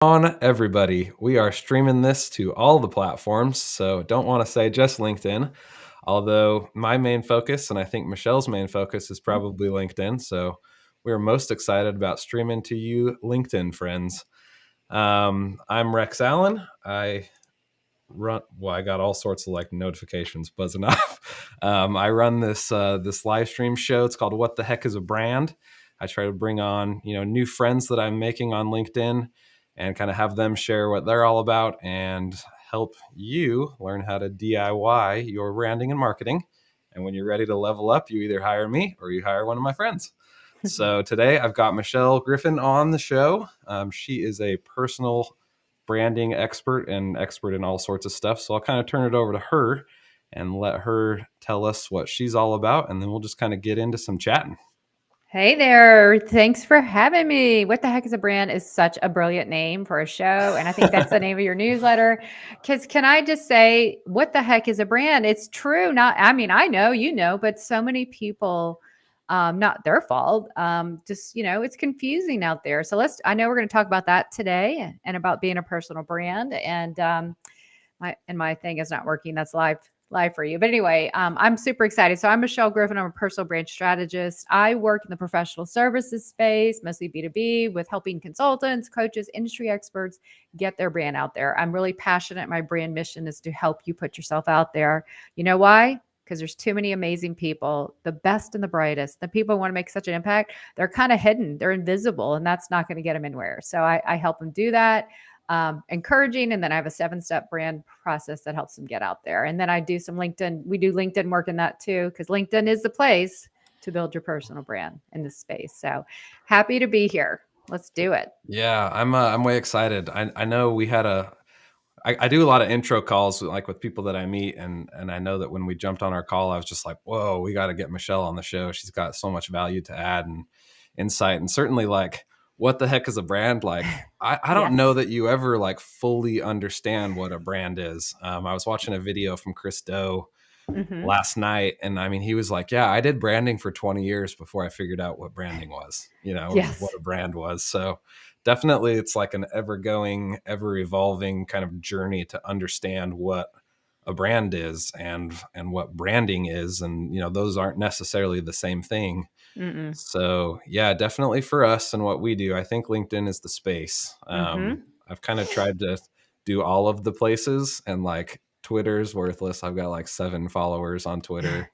On everybody. We are streaming this to all the platforms, so don't want to say just LinkedIn. Although my main focus, and I think Michelle's main focus, is probably LinkedIn. So we're most excited about streaming to you, LinkedIn friends. I'm Rex Allen. I got all sorts of like notifications buzzing off. I run this live stream show. It's called What the Heck is a Brand? I try to bring on new friends that I'm making on LinkedIn and kind of have them share what they're all about and help you learn how to DIY your branding and marketing. And when you're ready to level up, you either hire me or you hire one of my friends. So today I've got Michelle Griffin on the show. She is a personal branding expert and expert in all sorts of stuff. So I'll kind of turn it over to her and let her tell us what she's all about. And then we'll just kind of get into some chatting. Hey there. Thanks for having me. What the Heck is a Brand is such a brilliant name for a show. And I think that's the name of your newsletter. Because can I just say, what the heck is a brand? It's true. I know, but so many people, not their fault. It's confusing out there. So I know we're going to talk about that today and about being a personal brand. And my thing is not working. That's live for you. But anyway, I'm super excited. So I'm Michelle Griffin. I'm a personal brand strategist. I work in the professional services space, mostly B2B, with helping consultants, coaches, industry experts get their brand out there. I'm really passionate. My brand mission is to help you put yourself out there. You know why? Because there's too many amazing people, the best and the brightest. The people who want to make such an impact, they're kind of hidden, they're invisible, and that's not going to get them anywhere. So I help them do that. Encouraging. And then I have a 7-step brand process that helps them get out there. And then I do some LinkedIn. We do LinkedIn work in that too, because LinkedIn is the place to build your personal brand in this space. So happy to be here. Let's do it. Yeah, I'm way excited. I know I do a lot of intro calls like with people that I meet, and I know that when we jumped on our call, I was just like, whoa, we got to get Michelle on the show. She's got so much value to add and insight, and certainly like what the heck is a brand? Like I don't know Yes. that you ever like fully understand what a brand is. I was watching a video from Chris Doe Mm-hmm. last night, and I mean he was like, yeah, I did branding for 20 years before I figured out what branding was, or what Yes. a brand was. So definitely it's like an ever going, ever evolving kind of journey to understand what a brand is and what branding is, and those aren't necessarily the same thing. Mm-mm. So yeah, definitely for us and what we do, I think LinkedIn is the space. Mm-hmm. I've kind of tried to do all of the places, and like Twitter's worthless. I've got like 7 followers on Twitter.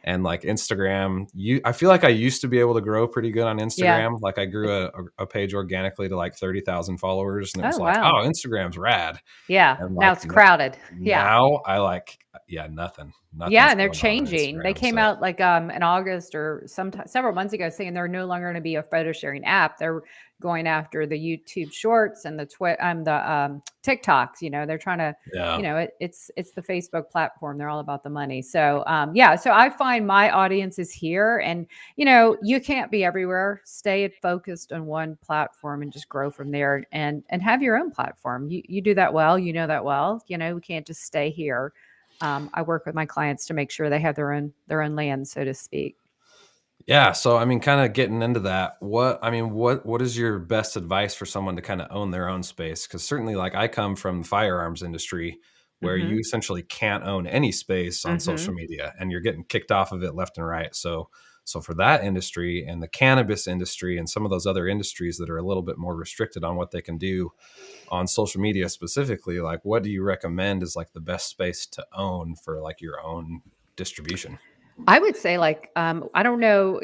And like Instagram, I feel like I used to be able to grow pretty good on Yeah. Instagram. Like I grew a page organically to like 30,000 followers, and it Oh, was like, wow. oh, Instagram's rad. Yeah. And Now like it's crowded. Yeah. now yeah, Yeah, nothing's and they're going on changing. They Instagram. came So out like in August or several months ago saying they're no longer going to be a photo sharing app. They're going after the YouTube Shorts and the TikToks. They're trying to, yeah, it's the Facebook platform. They're all about the money. So yeah, so I find my audience is here, and you can't be everywhere. Stay focused on one platform and just grow from there, and have your own platform. You do that well. You know that well. We can't just stay here. I work with my clients to make sure they have their own land, so to speak. yeah. So I mean, kind of getting into that. What is your best advice for someone to kind of own their own space? Because certainly, like I come from the firearms industry, where you Hmm. essentially can't own any space on social Hmm. media, and you're getting kicked off of it left and right. So for that industry and the cannabis industry and some of those other industries that are a little bit more restricted on what they can do on social media specifically, like what do you recommend is like the best space to own for like your own distribution? I would say, like, I don't know,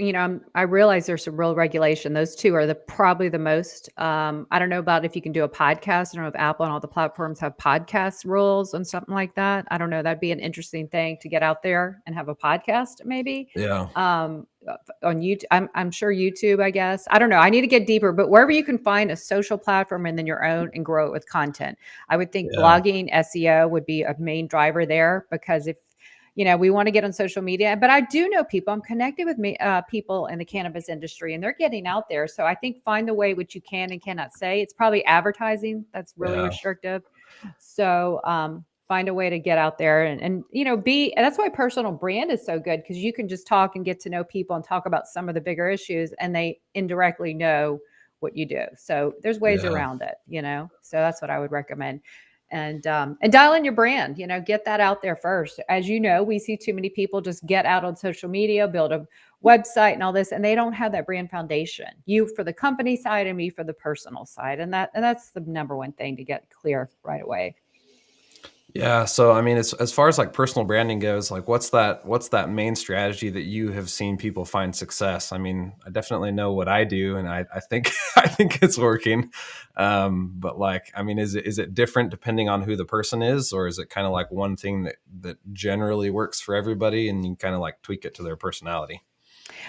I realize there's some real regulation. Those two are probably the most. I don't know about if you can do a podcast. I don't know if Apple and all the platforms have podcast rules and something like that. I don't know. That'd be an interesting thing to get out there and have a podcast, maybe. Yeah. On YouTube, I'm sure YouTube. I guess I don't know. I need to get deeper, but wherever you can find a social platform and then your own and grow it with content, I would think Yeah. blogging, SEO would be a main driver there, because if we want to get on social media. But I do know people. I'm connected with people in the cannabis industry, and they're getting out there. So I think find the way which you can and cannot say. It's probably advertising that's really Yeah. restrictive. So find a way to get out there and and that's why personal brand is so good, because you can just talk and get to know people and talk about some of the bigger issues, and they indirectly know what you do. So there's ways Yeah. around it, so that's what I would recommend. And dial in your brand, get that out there first. As you know, we see too many people just get out on social media, build a website and all this, and they don't have that brand foundation. You for the company side and me for the personal side. And that's the number one thing to get clear right away. Yeah. So, I mean, as far as like personal branding goes, like what's that main strategy that you have seen people find success? I mean, I definitely know what I do, and I think I think it's working. But like, I mean, is it different depending on who the person is, or is it kind of like one thing that generally works for everybody, and you kind of like tweak it to their personality?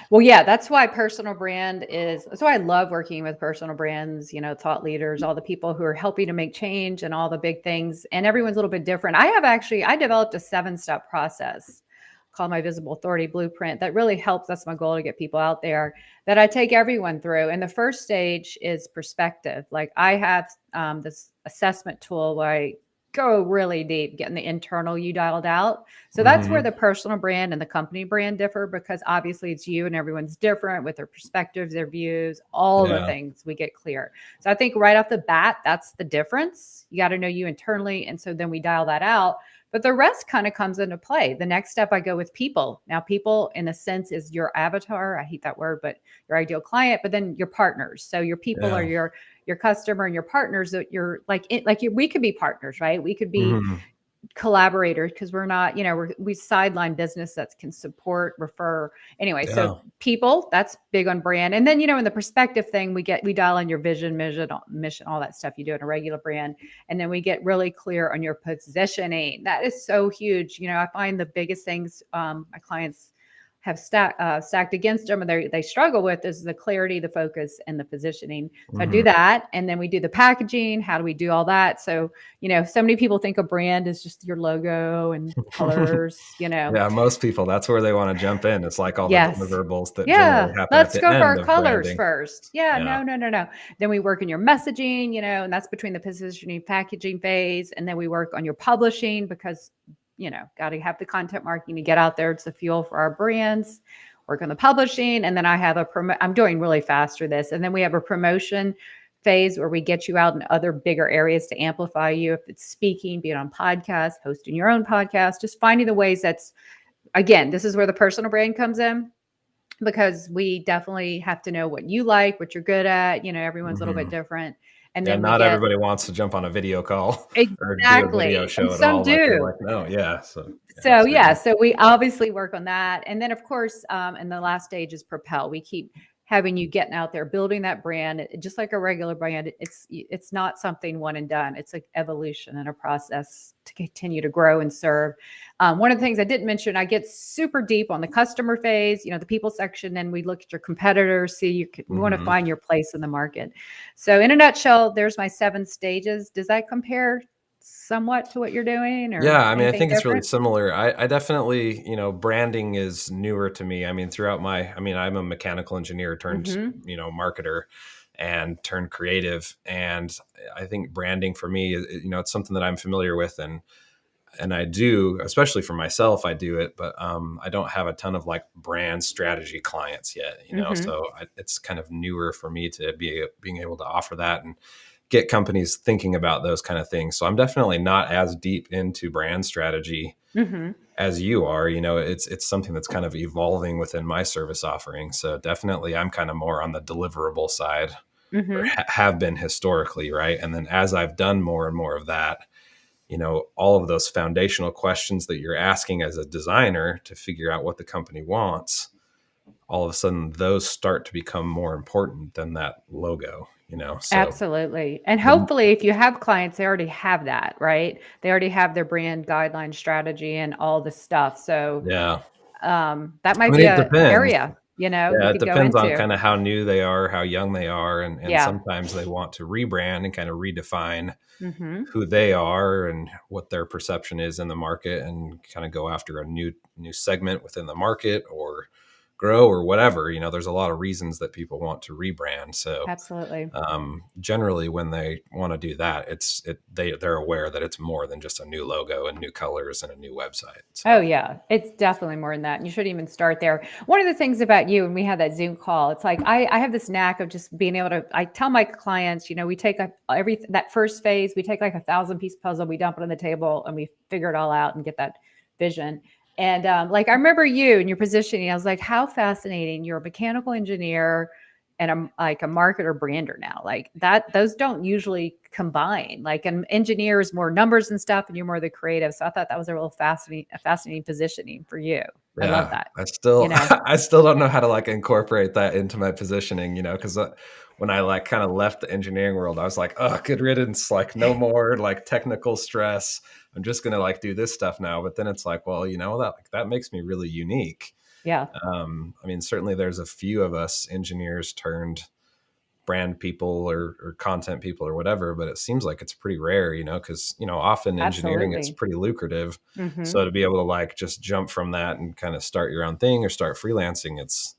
Well, yeah, that's why I love working with personal brands, thought leaders, all the people who are helping to make change and all the big things. And everyone's a little bit different. I developed a 7-step process called my Visible Authority Blueprint that really helps. That's my goal, to get people out there, that I take everyone through. And the first stage is perspective. Like I have this assessment tool where I go really deep, getting the internal you dialed out. So that's where Hmm. the personal brand and the company brand differ, because obviously it's you and everyone's different with their perspectives, their views, all the Yeah. things we get clear. So I think right off the bat, that's the difference. You got to know you internally. And so then we dial that out. But the rest kind of comes into play. The next step, I go with people. Now, people, in a sense, is your avatar. I hate that word, but your ideal client, but then your partners. So your people are Yeah. your customer, and your partners that you're we could be partners, right? We could be Hmm. collaborators, because we're not, we sideline business that can support, refer. Anyway, so Yeah. people, that's big on brand. And then, in the perspective thing, we dial in your vision, mission, all that stuff you do in a regular brand. And then we get really clear on your positioning. That is so huge. I find the biggest things my clients have stacked against them, and they struggle with, is the clarity, the focus, and the positioning. So I do Hmm. that, and then we do the packaging. How do we do all that? So so many people think a brand is just your logo and colors. Yeah, most people, that's where they want to jump in. It's like all the Yes. deliverables that generally Yeah. happen at Let's the go for end our of colors branding. first. Yeah. Yeah. No, no, no, no. Then we work on your messaging, and that's between the positioning, packaging phase. And then we work on your publishing, because, got to have the content marketing to get out there. It's the fuel for our brands. Work on the publishing. And then I have I'm doing really fast for this. And then we have a promotion phase where we get you out in other bigger areas to amplify you. If it's speaking, be it on podcasts, hosting your own podcast, just finding the ways again, this is where the personal brand comes in, because we definitely have to know what you like, what you're good at. Everyone's a little bit Hmm. different. And Yeah, then we not get everybody wants to jump on a video call or do a video exactly. And show at some all. Like they're do. like, no, yeah. So yeah, So yeah, absolutely. so we obviously work on that. And then of course, and the last stage is propel. We keep having you getting out there, building that brand. Just like a regular brand, it's not something one and done. It's like evolution and a process to continue to grow and serve. One of the things I didn't mention, I get super deep on the customer phase, the people section. Then we look at your competitors, we want to Hmm. find your place in the market. So in a nutshell, there's my 7 stages. Does that compare somewhat to what you're doing, or Yeah, I mean, I anything think it's really different? similar. I definitely, branding is newer to me. I mean, I'm a mechanical engineer turned, Mhm. marketer and turned creative. And I think branding for me, it's something that I'm familiar with, and I do, especially for myself, I do it, but I don't have a ton of like brand strategy clients yet. Mhm. So it's kind of newer for me to being able to offer that and get companies thinking about those kind of things. So I'm definitely not as deep into brand strategy Mhm. as you are. It's something that's kind of evolving within my service offering. So definitely I'm kind of more on the deliverable side, or Mhm. have been historically, right? And then as I've done more and more of that, all of those foundational questions that you're asking as a designer to figure out what the company wants, all of a sudden those start to become more important than that logo. So Absolutely. And the hopefully if you have clients, they already have that, right? They already have their brand guideline strategy and all the stuff. So yeah, that I might mean, be it a depends. area, you Yeah, it could go depends on into. kind of how new they are, how young they are, and Yeah. sometimes they want to rebrand and kind of redefine Mhm. who they are and what their perception is in the market, and kind of go after a new segment within the market, or grow or whatever. There's a lot of reasons that people want to rebrand. So Absolutely. generally when they want to do that, they're aware that it's more than just a new logo and new colors and a new website. Oh So yeah, it's definitely more than that. And you shouldn't even start there. One of the things about you, and we had that Zoom call, it's like I have this knack of just being able to. I tell my clients, we take every that first phase, we take like 1,000-piece puzzle, we dump it on the table, and we figure it all out and get that vision. And like I remember you and your positioning, I was like, how fascinating! You're a mechanical engineer and I'm like a marketer brander now. Like that, those don't usually combine. Like an engineer is more numbers and stuff, and you're more the creative. So I thought that was a fascinating positioning for you. I love yeah, that. I still You know, I still don't know how to like incorporate that into my positioning, because when I like kind of left the engineering world, I was like, oh, good riddance, like no more like technical stress. I'm just gonna like do this stuff now. But then it's like, well, that makes me really unique. yeah, I mean, certainly there's a few of us engineers turned brand people or content people or whatever, but it seems like it's pretty rare, because, often engineering, it's absolutely. pretty lucrative. Hmm. So to be able to like just jump from that and kind of start your own thing or start freelancing, it's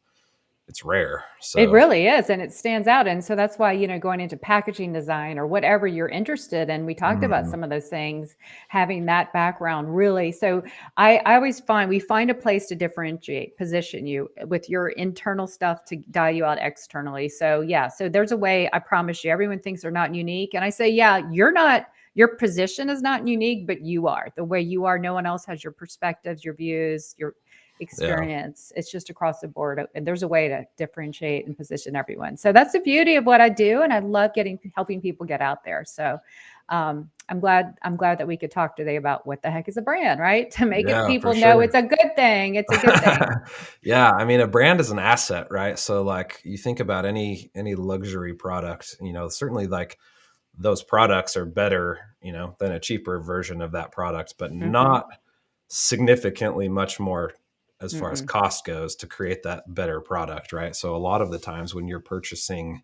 rare. It So really is, and it stands out. And so that's why, going into packaging design or whatever you're interested in, we talked about mhm, some of those things, having that background really. So I always find we find a place to differentiate, position you with your internal stuff to dial you out externally. So yeah, so there's a way, I promise you, everyone thinks they're not unique. And I say, yeah, you're not, your position is not unique, but you are. The way you are, no one else has your perspectives, your views, your yeah. experience. It's just across the board. And there's a way to differentiate and position everyone. So that's the beauty of what I do. And I love helping people get out there. So I'm glad that we could talk today about what the heck is a brand, right? To make it Yeah, for people know sure. it's a good thing. It's a good thing. Yeah, I mean, a brand is an asset, right? So like you think about any luxury product, certainly like those products are better, than a cheaper version of that product, but Hmm. not significantly much more as far as Mm-mm. cost goes to create that better product, right? So a lot of the times when you're purchasing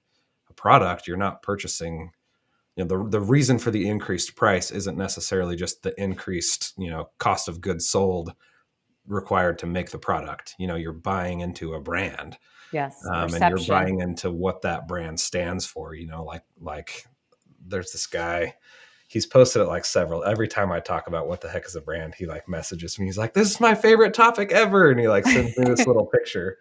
a product, you're not purchasing, the reason for the increased price isn't necessarily just the increased, cost of goods sold required to make the product. You're buying into a brand, Yes. and you're Perception. buying into what that brand stands for. Like there's this guy, he's posted it like several, every time I talk about what the heck is a brand, he like messages me, he's like, this is my favorite topic ever, and he like sends me this little picture.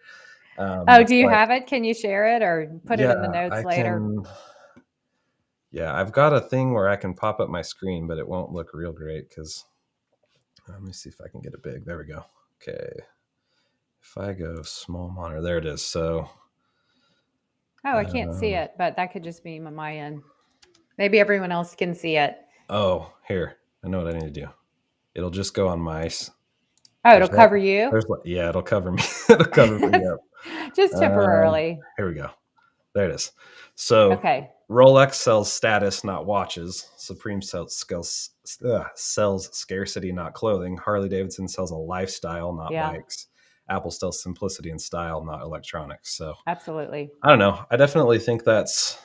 Oh, It's do you like, have it? Can you share it or put it yeah, in the notes I later? can, yeah, I've got a thing where I can pop up my screen, but it won't look real great because let me see if I can get it big. There we go. Okay, if I go small monitor, there it is. So Oh, I can't see um, it, but that could just be my end. Maybe everyone else can see it. oh, here, I know what I need to do. It'll just go on my, Oh, it'll there's no, cover you. yeah, it'll cover me. It'll cover me up. Just temporarily. Here we go. There it is. So Okay. Rolex sells status, not watches. Supreme sells scarcity, not clothing. Harley Davidson sells a lifestyle, not Yeah, bikes. Apple sells simplicity and style, not electronics. So absolutely. I don't know. I definitely think that's,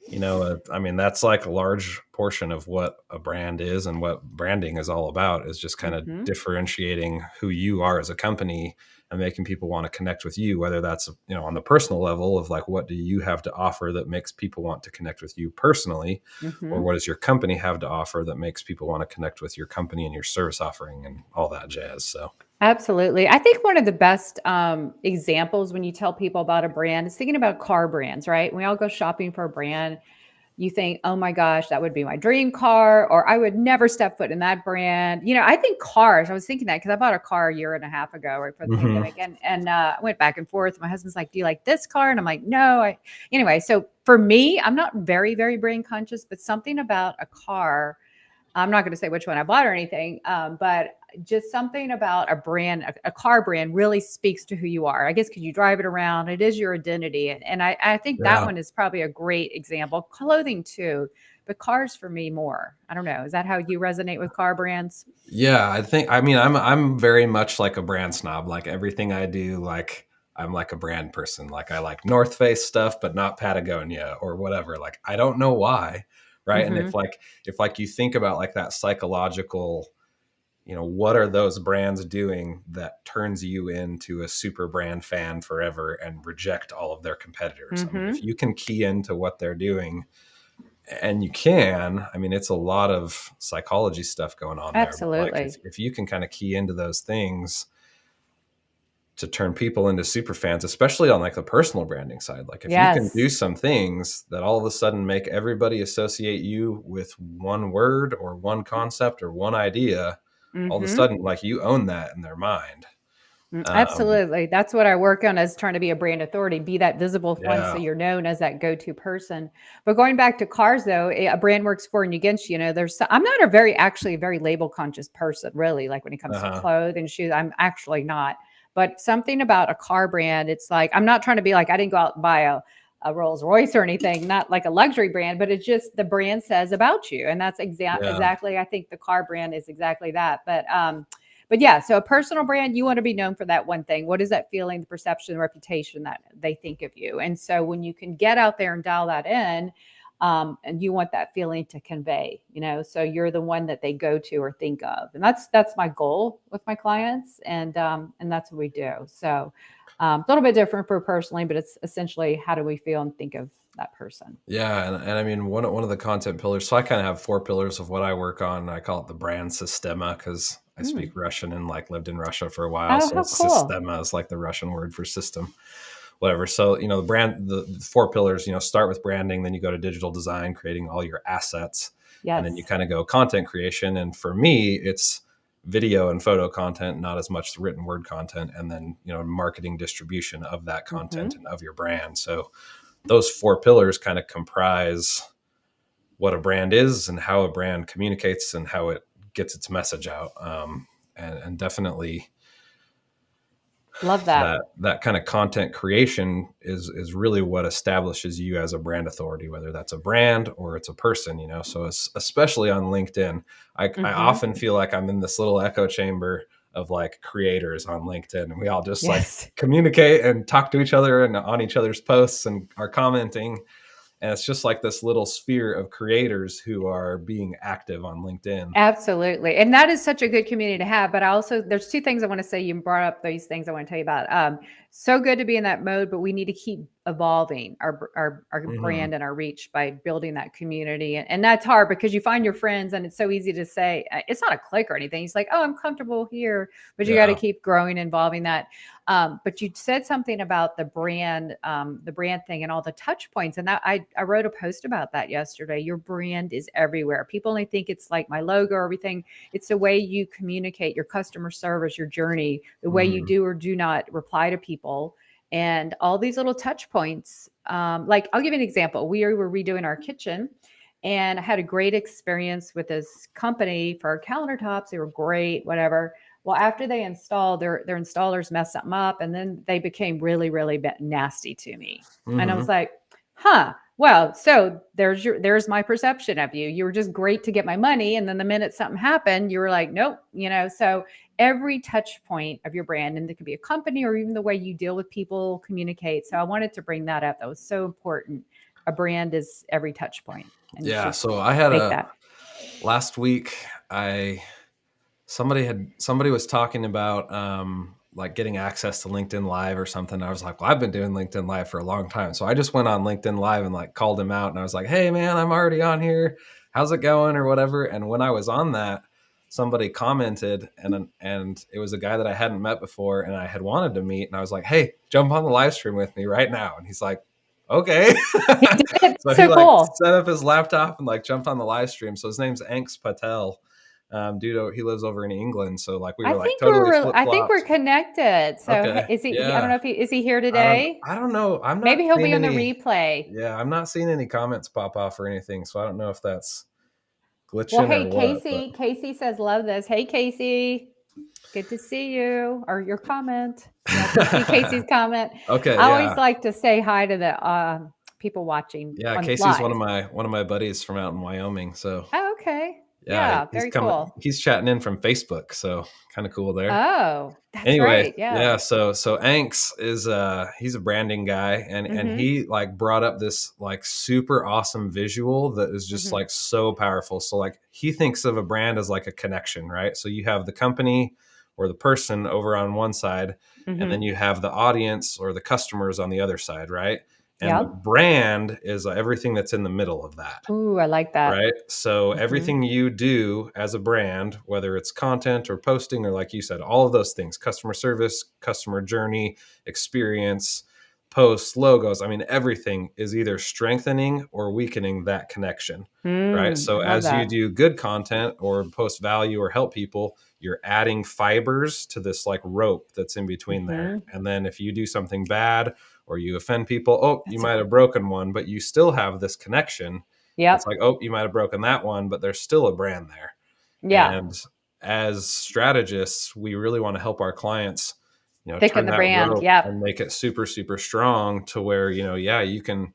I mean, that's like a large portion of what a brand is and what branding is all about, is just kind of Mhm. differentiating who you are as a company and making people want to connect with you, whether that's, on the personal level of like, what do you have to offer that makes people want to connect with you personally? Or Mhm. what does your company have to offer that makes people want to connect with your company and your service offering and all that jazz? So, Absolutely. I think one of the best examples when you tell people about a brand is thinking about car brands, right? We all go shopping for a brand. You think, oh my gosh, that would be my dream car, or I would never step foot in that brand. I think cars, I was thinking that because I bought a car a year and a half ago, right before the mhm. pandemic. And I went back and forth. My husband's like, do you like this car? And I'm like, no. Anyway, so for me, I'm not very, very brand conscious, but something about a car, I'm not going to say which one I bought or anything, but just something about a brand, a car brand really speaks to who you are. I guess because you drive it around, it is your identity. And I think that Yeah. one is probably a great example. Clothing too, but cars for me more. I don't know. Is that how you resonate with car brands? Yeah, I mean, I'm very much like a brand snob. Like everything I do, like I'm like a brand person. Like I like North Face stuff, but not Patagonia or whatever. Like I don't know why, right? And Hmm. if like you think about like that psychological what are those brands doing that turns you into a super brand fan forever and reject all of their competitors? I mean, if Mm-hmm. you can key into what they're doing, and you can, I mean, it's a lot of psychology stuff going on there, but like Absolutely. if you can kind of key into those things to turn people into super fans, especially on like the personal branding side. Like if you can do Yes. some things that all of a sudden make everybody associate you with one word or one concept or one idea, all of a Mm-hmm. sudden like you own that in their mind. Um, Absolutely. That's what I work on, as trying to be a brand authority, be that visible one so yeah. you're known as that go-to person. But going back to cars though, a brand works for and against, I'm not a actually a very label conscious person, really, like when it comes to Uh-huh. clothes and shoes. I'm actually not. But something about a car brand, it's like I'm not trying to be like, I didn't go out and buy a Rolls Royce or anything, not like a luxury brand, but it's just the brand says about you. And that's Yeah. exactly, I think the car brand is exactly that. But yeah, so a personal brand, you want to be known for that one thing. What is that feeling, the perception, the reputation that they think of you? And so when you can get out there and dial that in, and you want that feeling to convey, so you're the one that they go to or think of, and that's my goal with my clients, and that's what we do. So a little bit different for personally, but it's essentially how do we feel and think of that person. Yeah, and I mean one of the content pillars. So I kind of have four pillars of what I work on. I call it the brand systema because I Mm. speak Russian and like lived in Russia for a while. Oh, So how cool! systema is like the Russian word for system, whatever. So the four pillars. Start with branding, then you go to digital design, creating all your assets, and then you Yes. kind of go content creation. And for me, it's video and photo content, not as much written word content, and then marketing distribution of that content Hmm. and of your brand. So those four pillars kind of comprise what a brand is and how a brand communicates and how it gets its message out. And definitely Love that. that kind of content creation is really what establishes you as a brand authority, whether that's a brand or it's a person. So especially on LinkedIn, I Hmm. often feel like I'm in this little echo chamber of like creators on LinkedIn, and we all just like Yes. communicate and talk to each other and on each other's posts and are commenting. And it's just like this little sphere of creators who are being active on LinkedIn. Absolutely. And that is such a good community to have. But there's two things I want to say. You brought up these things I want to tell you about. So good to be in that mode, but we need to keep evolving our Hmm. brand and our reach by building that community. And that's hard because you find your friends and it's so easy to say, it's not a click or anything. It's like, oh, I'm comfortable here, but you got to Yeah. keep growing, involving that. But you said something about the brand thing and all the touch points. And I wrote a post about that yesterday. Your brand is everywhere. People only think it's like my logo or everything. It's the way you communicate, your customer service, your journey, the way you Hmm. do or do not reply to people, and all these little touch points. Like I'll give you an example. We were redoing our kitchen, and I had a great experience with this company for our countertops. They were great, whatever. Well, after they installed, their installers messed something up, and then they became really, really nasty to me. And I was Hmm. like, huh. Well, so there's my perception of you. You were just great to get my money, and then the minute something happened, you were like, nope. So every touch point of your brand, and it could be a company or even the way you deal with people, communicate. So I wanted to bring that up. That was so important. A brand is every touch point, and you Yeah. should So I had make a that. last week. I somebody was talking about like getting access to LinkedIn Live or something. I was like, well, I've been doing LinkedIn Live for a long time, so I just went on LinkedIn Live and like called him out, and I was like, hey man, I'm already on here. How's it going or whatever? And when I was on that, somebody commented, and it was a guy that I hadn't met before, and I had wanted to meet, and I was like, hey, jump on the live stream with me right now, and he's like, okay. He did it. So he So like cool. set up his laptop and like jumped on the live stream. So his name's Anks Patel. Dude, he lives over in England, so like we were like totally flip I think we're flops. connected. So Okay, I don't know yeah. if is he here today? I don't know. I'm not Maybe he'll seeing be on the any. replay. Yeah, I'm not seeing any comments pop off or anything. So I don't know if that's Well, glitching or hey, what. But Casey says, love this. Hey, Casey, good to see you. Or your comment. Yeah, I see Casey's comment. okay, I always yeah, like to say hi to the people watching yeah. on Casey's live. one of my buddies from out in Wyoming. So Oh, okay. Yeah, Yeah, very cool. he's chatting in from Facebook, so kind of cool there. Oh, that's Anyway, right. Yeah. yeah, so Anks is he's a branding guy, and Mhm. he like brought up this like super awesome visual that is just Mhm. like so powerful. So like he thinks of a brand as like a connection, right? So you have the company or the person over on one side, and then Mhm. you have the audience or the customers on the other side, right? And the Yep. brand is everything that's in the middle of that. Ooh, I like that. Right. So Mhm. everything you do as a brand, whether it's content or posting, or like you said, all of those things, customer service, customer journey, experience, posts, logos, I mean, everything is either strengthening or weakening that connection. Right. Mm, So I love as you that. do good content or post value or help people, you're adding fibers to this like rope that's in between there. Mhm. And then if you do something bad or you offend people, oh, you That's a might have broken one, but you still have this connection. It's Yep. like, oh, you might have broken that one, but there's still a brand there. Yeah. And as strategists, we really want to help our clients, Picking turn the that brand. rope Yep. and make it super, super strong to where, yeah, you can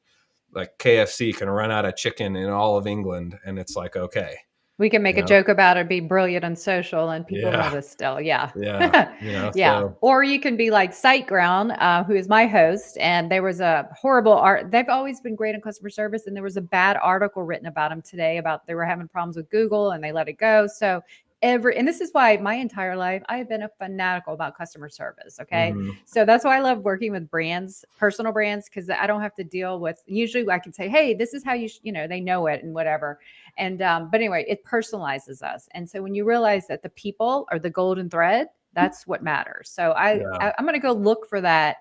like KFC can run out of chicken in all of England. And it's like, okay, We can make you a know, joke about it, be brilliant on social, and people yeah, love us still. Yeah. yeah, Yeah. so, Or you can be like SiteGround, who is my host, and there was a horrible art. They've always been great in customer service, and there was a bad article written about them today about they were having problems with Google and they let it go. So and this is why my entire life I have been a fanatical about customer service. Okay. mhm, So that's why I love working with brands, personal brands, because I don't have to deal with, usually I can say, hey, this is how they know it and whatever. And but anyway, it personalizes us. And so when you realize that the people are the golden thread, that's what matters. So yeah. I'm going to go look for that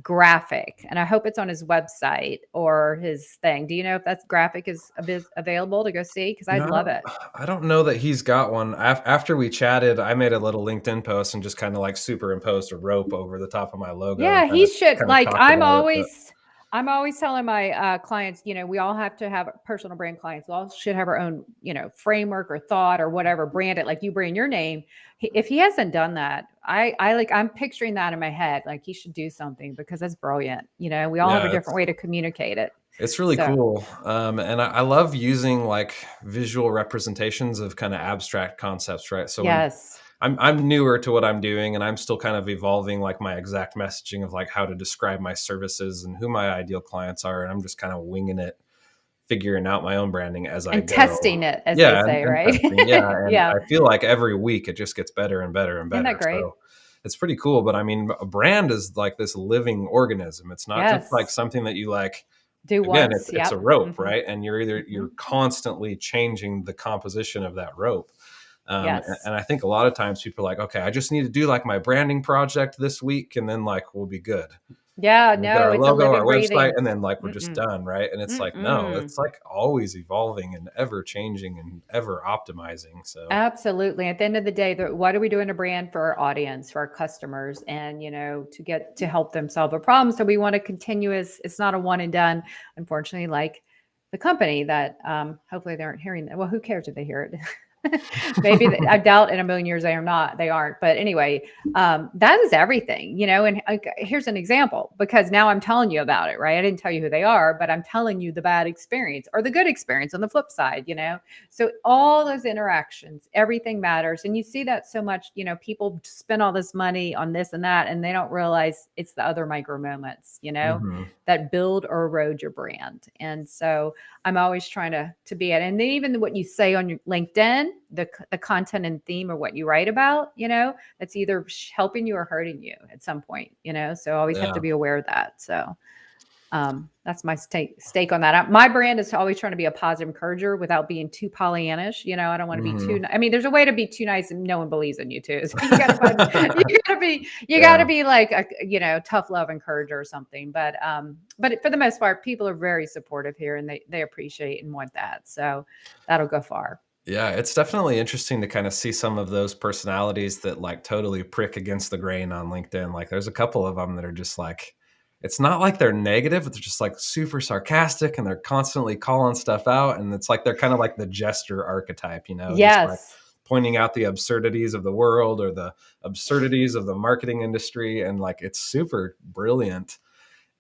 graphic, and I hope it's on his website or his thing. Do you know if that graphic is available to go see? Because I'd love it. I don't know that he's got one. After we chatted, I made a little LinkedIn post and just kind of like superimposed a rope over the top of my logo and Yeah, he should. kind of Like talked about it. But I'm always telling my clients, we all have to have personal brand clients. We all should have our own, framework or thought or whatever, brand it like you brand your name. If he hasn't done that, I'm picturing that in my head. Like he should do something because that's brilliant. We all have a yeah, different way to communicate it. it's really So cool. And I love using like visual representations of kind of abstract concepts, right? So when yes. I'm newer to what I'm doing and I'm still kind of evolving like my exact messaging of like how to describe my services and who my ideal clients are. And I'm just kind of winging it, figuring out my own branding as I And go. testing it, as they Yeah, say, and right? testing. Yeah, and Yeah. I feel like every week it just gets better and better and Isn't better. that great? So it's pretty cool. But I mean, a brand is like this living organism. It's not just like Yes. something that you like. Do Again, once. it's a Yep. rope, Hmm. right? And you're Hmm. constantly changing the composition of that rope. Yes. And I think a lot of times people are like, okay, I just need to do like my branding project this week, and then like we'll be good. Yeah, We'll get no, our it's a logo, our living, website, breathing. and then like we're just Mm-mm. done, right? And it's like, no, Mm-mm. it's like always evolving and ever changing and ever optimizing. So Absolutely. At the end of the day, what are we doing a brand for our audience, for our customers, and to help them solve a problem? So we want a continuous. It's not a one and done. Unfortunately, like the company that hopefully they aren't hearing that. Well, who cares if they hear it? Maybe I doubt in a million years they are not. They aren't. But anyway, that is everything, And here's an example, because now I'm telling you about it, right? I didn't tell you who they are, but I'm telling you the bad experience or the good experience on the flip side. So all those interactions, everything matters. And you see that so much, people spend all this money on this and that, and they don't realize it's the other micro moments, mhm. that build or erode your brand. And so I'm always trying to be it. And then even what you say on your LinkedIn, the content and theme or what you write about, that's either helping you or hurting you at some point. So always have Yeah. to be aware of that. So that's my stake on that. My brand is always trying to be a positive encourager without being too Pollyannish. I don't want to be too. Mhm. I mean, there's a way to be too nice and no one believes in you too. So you got to find. You got Yeah. to be like a tough love encourager or something. But for the most part, people are very supportive here, and they appreciate and want that. So that'll go far. Yeah, it's definitely interesting to kind of see some of those personalities that like totally prick against the grain on LinkedIn. Like there's a couple of them that are just like, it's not like they're negative, but they're just like super sarcastic and they're constantly calling stuff out. And it's like they're kind of like the jester archetype, just like Yes. pointing out the absurdities of the world or the absurdities of the marketing industry. And like it's super brilliant.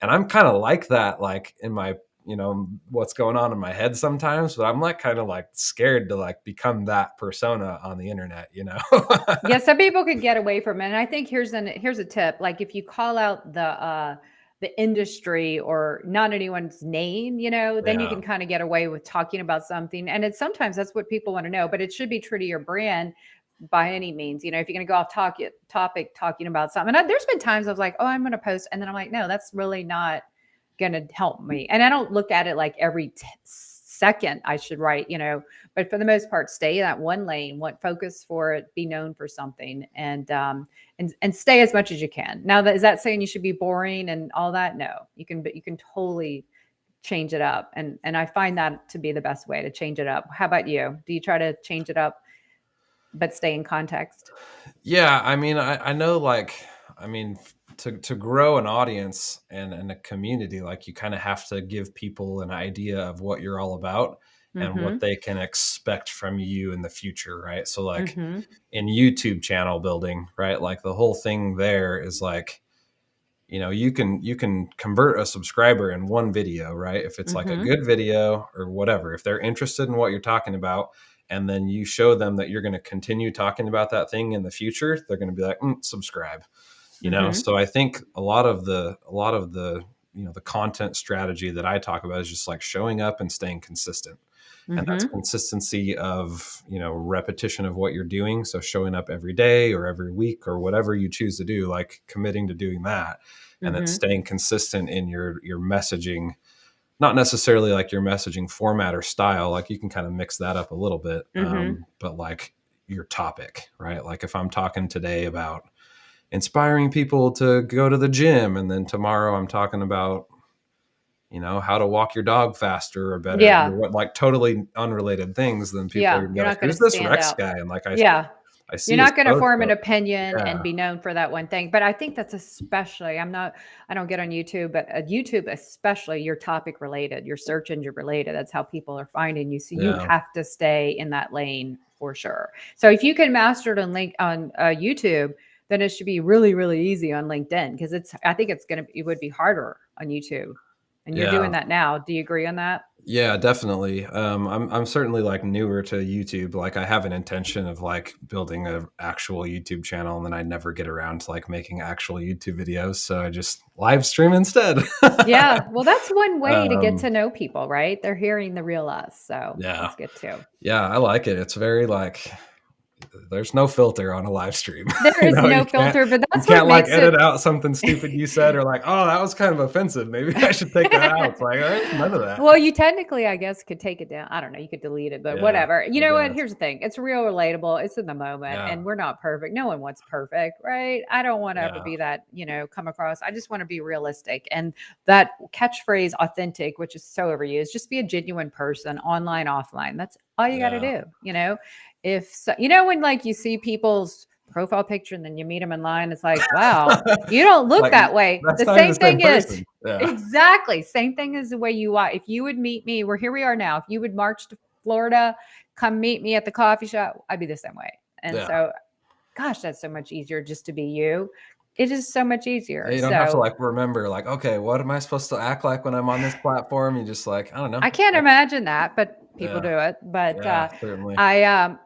And I'm kind of like that, like in my what's going on in my head sometimes, but I'm like kind of like scared to like become that persona on the internet. Yeah, some people can get away from it. And I think here's a tip. Like if you call out the industry or not anyone's name, then you Yeah. can kind of get away with talking about something. And it's sometimes that's what people want to know, but it should be true to your brand by any means. If you're going to go off topic talking about something. And there's been times I was like, oh, I'm going to post. And then I'm like, no, that's really not going to help me. And I don't look at it like every second I should write, but for the most part, stay in that one lane, focus for it, be known for something, and stay as much as you can. Now, is that saying you should be boring and all that? No, but you can totally change it up. And I find that to be the best way to change it up. How about you? Do you try to change it up, but stay in context? Yeah. I mean, I know I mean, to grow an audience and a community, like you kind of have to give people an idea of what you're all about and what Mm-hmm. they can expect from you in the future. Right. So like Mm-hmm. in YouTube channel building, right? Like the whole thing there is like, you can convert a subscriber in one video, right? If it's like a Mm-hmm. good video or whatever, if they're interested in what you're talking about, and then you show them that you're going to continue talking about that thing in the future, they're going to be like, subscribe. Mm-hmm. So I think a lot of the the content strategy that I talk about is just like showing up and staying consistent. And that's Mm-hmm. consistency of repetition of what you're doing, so showing up every day or every week or whatever you choose to do, like committing to doing that, and then Mm-hmm. staying consistent in your messaging, not necessarily like your messaging format or style, like you can kind of mix that up a little bit, Mm-hmm. but like your topic, right? Like if I'm talking today about inspiring people to go to the gym, and then tomorrow I'm talking about how to walk your dog faster or better, Yeah. what, like totally unrelated things, then people are Yeah. gonna be You're like, not going who's to this stand Rex out. guy? And like Yeah. I You're see his not going to post, form an but opinion and yeah, be known for that one thing. But I think that's especially, I don't get on YouTube, but YouTube, especially your topic related, your search engine related. That's how people are finding you. So you yeah, have to stay in that lane for sure. So if you can master it on YouTube, then it should be really, really easy on LinkedIn because I think it would be harder on YouTube. And you're doing yeah. that now. Do you agree on that? Yeah, definitely. I'm certainly like newer to YouTube. Like I have an intention of like building an actual YouTube channel, and then I never get around to like making actual YouTube videos, so I just live stream instead. Yeah. Well, that's one way to get um, to know people, right? They're hearing the real us. So yeah, that's good too. yeah, I like it. It's very like there's no filter on a live stream. There is You no can't filter, but you that's what can't like makes edit it. out something stupid you said, or like, oh, that was kind of offensive. Maybe I should take that out. It's like, there's none of that. Well, you technically, I guess, could take it down. I don't know. You could delete it, but Yeah, whatever. You I know what? guess. Here's the thing. It's real relatable. It's in the moment, Yeah, and we're not perfect. No one wants perfect, right? I don't want to ever yeah, be that, come across. I just want to be realistic. And that catchphrase authentic, which is so overused, just be a genuine person, online, offline. That's all you got to yeah. do. If so, when like you see people's profile picture and then you meet them in line, it's like, wow, you don't look Like that way. that's The not even same the same thing is person. Yeah, exactly same thing as the way you are. If you would meet me, here we are now. If you would march to Florida, come meet me at the coffee shop, I'd be the same way. And yeah. so, gosh, that's so much easier just to be you. It is so much easier. You don't have to So like remember like, okay, what am I supposed to act like when I'm on this platform? You just like, I don't know. I can't imagine that, but people Yeah, do it. But yeah, certainly.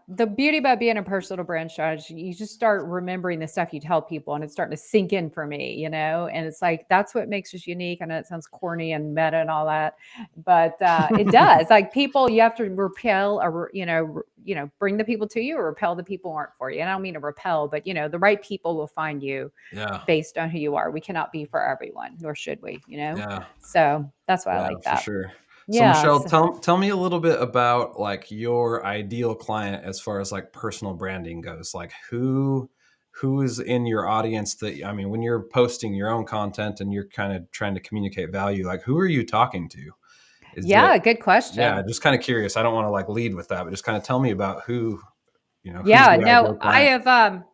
the beauty about being a personal brand strategist, you just start remembering the stuff you tell people, and it's starting to sink in for me. And it's like that's what makes us unique. I know it sounds corny and meta and all that, but it does. Like people, you have to repel or bring the people to you, or repel the people who aren't for you. And I don't mean to repel, but the right people will find you Yeah, based on who you are. We cannot be for everyone, nor should we. yeah, So that's why I yeah, like for that. sure. So Michelle, Yes. tell me a little bit about like your ideal client as far as like personal branding goes. Like who is in your audience that, I mean, when you're posting your own content and you're kind of trying to communicate value, like who are you talking to? Is it Yeah, good Yeah, question. just kind of curious. I don't want to like lead with that, but just kind of tell me about who's Yeah, the no, ideal I client. have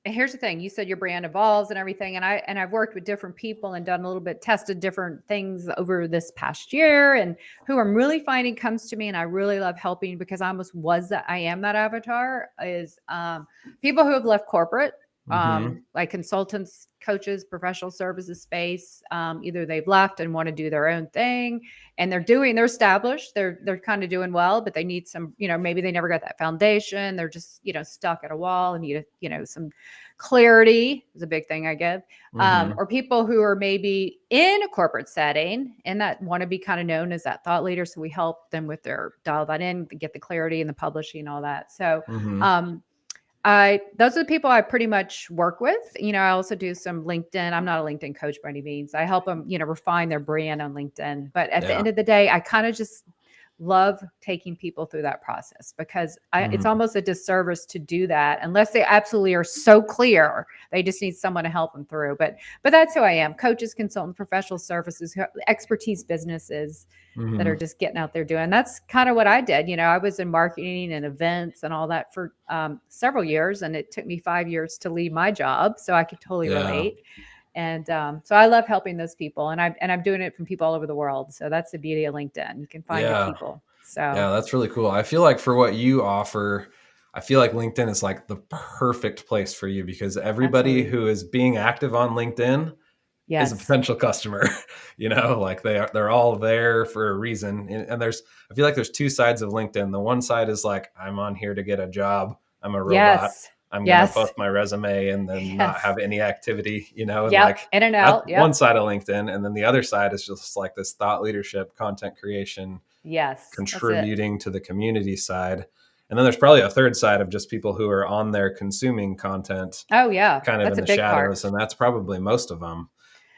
here's the thing. You said your brand evolves and everything, and I've worked with different people and done a little bit tested different things over this past year, and who I'm really finding comes to me and I really love helping because I am that avatar is people who have left corporate. Mm-hmm. like consultants, coaches, professional services space. Either they've left and want to do their own thing, and they're established, they're kind of doing well, but they need some, maybe they never got that foundation. They're just, stuck at a wall and need, some clarity is a big thing I give. Mm-hmm. Or people who are maybe in a corporate setting and that want to be kind of known as that thought leader. So we help them with their dial that in, get the clarity and the publishing and all that. So, Mm-hmm. those are the people I pretty much work with. I also do some LinkedIn. I'm not a LinkedIn coach by any means. I help them, refine their brand on LinkedIn. But at the Yeah. end of the day, I kind of just love taking people through that process because it's Mm-hmm. almost a disservice to do that unless they absolutely are so clear. They just need someone to help them through. But that's who I am. Coaches, consultants, professional services, expertise businesses that are Mm-hmm. just getting out there doing. That's kind of what I did. I was in marketing and events and all that for several years, and it took me 5 years to leave my job, so I could totally Yeah. relate. And so I love helping those people, and I'm doing it from people all over the world. So that's the beauty of LinkedIn. You can find your Yeah. people. So Yeah, that's really cool. I feel like for what you offer, I feel like LinkedIn is like the perfect place for you because everybody absolutely, who is being active on LinkedIn is a yes, potential customer. Like they're all there for a reason. And I feel like there's two sides of LinkedIn. The one side is like, I'm on here to get a job. I'm a robot. yes, I'm gonna yes, post my resume and then not yes, have any activity, and yep, like in and that's out, one yep, side of LinkedIn. And then the other side is just like this thought leadership, content creation, yes, that's it. contributing to the community side. And then there's probably a third side of just people who are on there consuming content Oh yeah, kind of that's in a the big part. shadows. And that's probably most of them.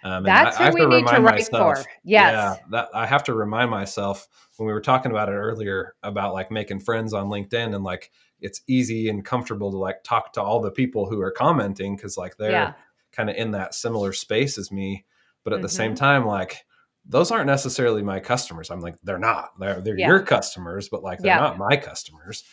And That's I who have to we need to remind write myself, for. yeah, Yes, that I have to remind myself when we were talking about it earlier about like making friends on LinkedIn and like it's easy and comfortable to like talk to all the people who are commenting because like they're yeah, kind of in that similar space as me. But at the same hmm, time, like those aren't necessarily my customers. I'm like, they're not. They're yeah, your customers, but like they're yeah. not my customers.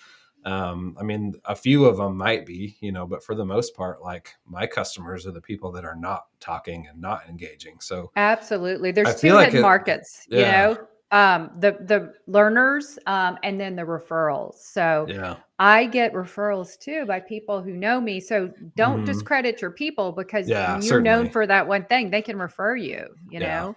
I mean, a few of them might be, but for the most part, like my customers are the people that are not talking and not engaging. So Absolutely. I There's two feel like hidden it, markets, yeah, the learners, and then the referrals. So yeah, I get referrals too by people who know me. So don't hmm, discredit your people because yeah, when you're known certainly, for that one thing, they can refer you, you yeah. know?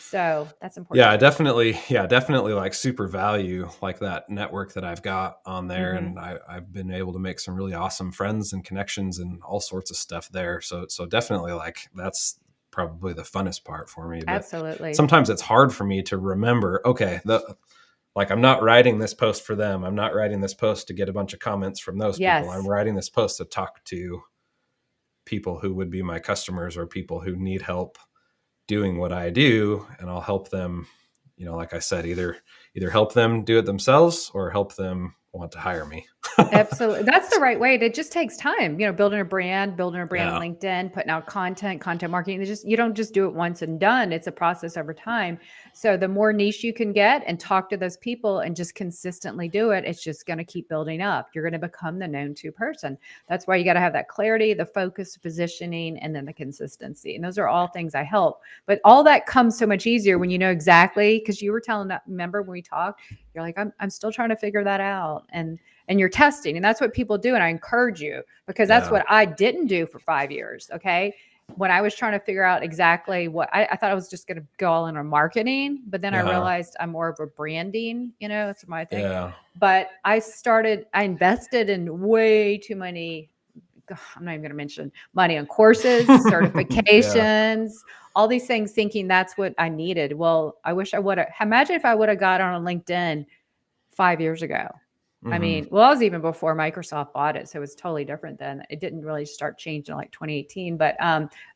So that's Yeah, important I too. definitely like super value like that network that I've got on there. Hmm. And I've been able to make some really awesome friends and connections and all sorts of stuff there. So definitely like that's probably the funnest part for me. But Absolutely. sometimes it's hard for me to remember, okay, like I'm not writing this post for them. I'm not writing this post to get a bunch of comments from those people. I'm Yes. writing this post to talk to people who would be my customers or people who need help doing what I do, and I'll help them, like I said, either help them do it themselves or help them want to hire me. Absolutely. That's the right way. It just takes time, building a brand on Yeah. LinkedIn, putting out content marketing. You don't just do it once and done. It's a process over time. So the more niche you can get and talk to those people and just consistently do it, it's just going to keep building up. You're going to become the known to person. That's why you got to have that clarity, the focus, positioning, and then the consistency. And those are all things I help. But all that comes so much easier when you know exactly, because you were telling that, remember when we talked, you're like, I'm still trying to figure that out. And you're testing, and that's what people do, and I encourage you because that's Yeah. what I didn't do for 5 years. Okay, when I was trying to figure out exactly what I thought I was just going to go all in on marketing, but then I Yeah. realized I'm more of a branding, that's my thing. Yeah. But I invested in way too many, I'm not even going to mention money on courses, Yeah. certifications, all these things, thinking that's what I needed. Well, I wish I would have. Imagine if I would have got on LinkedIn 5 years ago. I Hmm. mean, well, it was even before Microsoft bought it, so it was totally different then. It didn't really start changing like 2018, but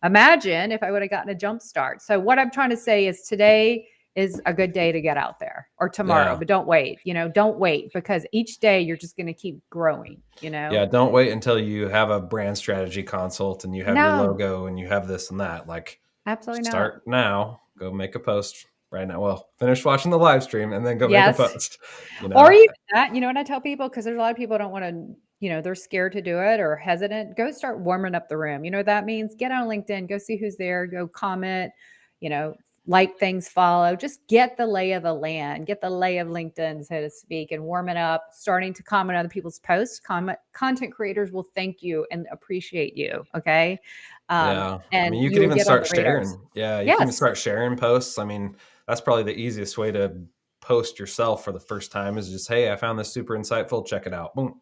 imagine if I would have gotten a jump start. So what I'm trying to say is today is a good day to get out there, or tomorrow, Yeah. but don't wait. Don't wait, because each day you're just going to keep growing. Yeah. Don't wait until you have a brand strategy consult and you have your No, logo and you have this and that. Like absolutely not. start now, go make a post right now. Well, finish watching the live stream and then go make a Yes. post, Or even that, what I tell people, because there's a lot of people don't want to, they're scared to do it or hesitant. Go start warming up the room. You know what that means? Get on LinkedIn, go see who's there, go comment, you know, like things, follow, just get the lay of the land, get the lay of LinkedIn, so to speak, and warm it up, starting to comment on other people's posts. Content creators will thank you and appreciate you. Okay. Yeah. I And mean, you you could will even get on the start radars. sharing. Yeah. You can even Yes. start sharing posts. I mean, that's probably the easiest way to post yourself for the first time is just, hey, I found this super insightful. Check it out. Boom.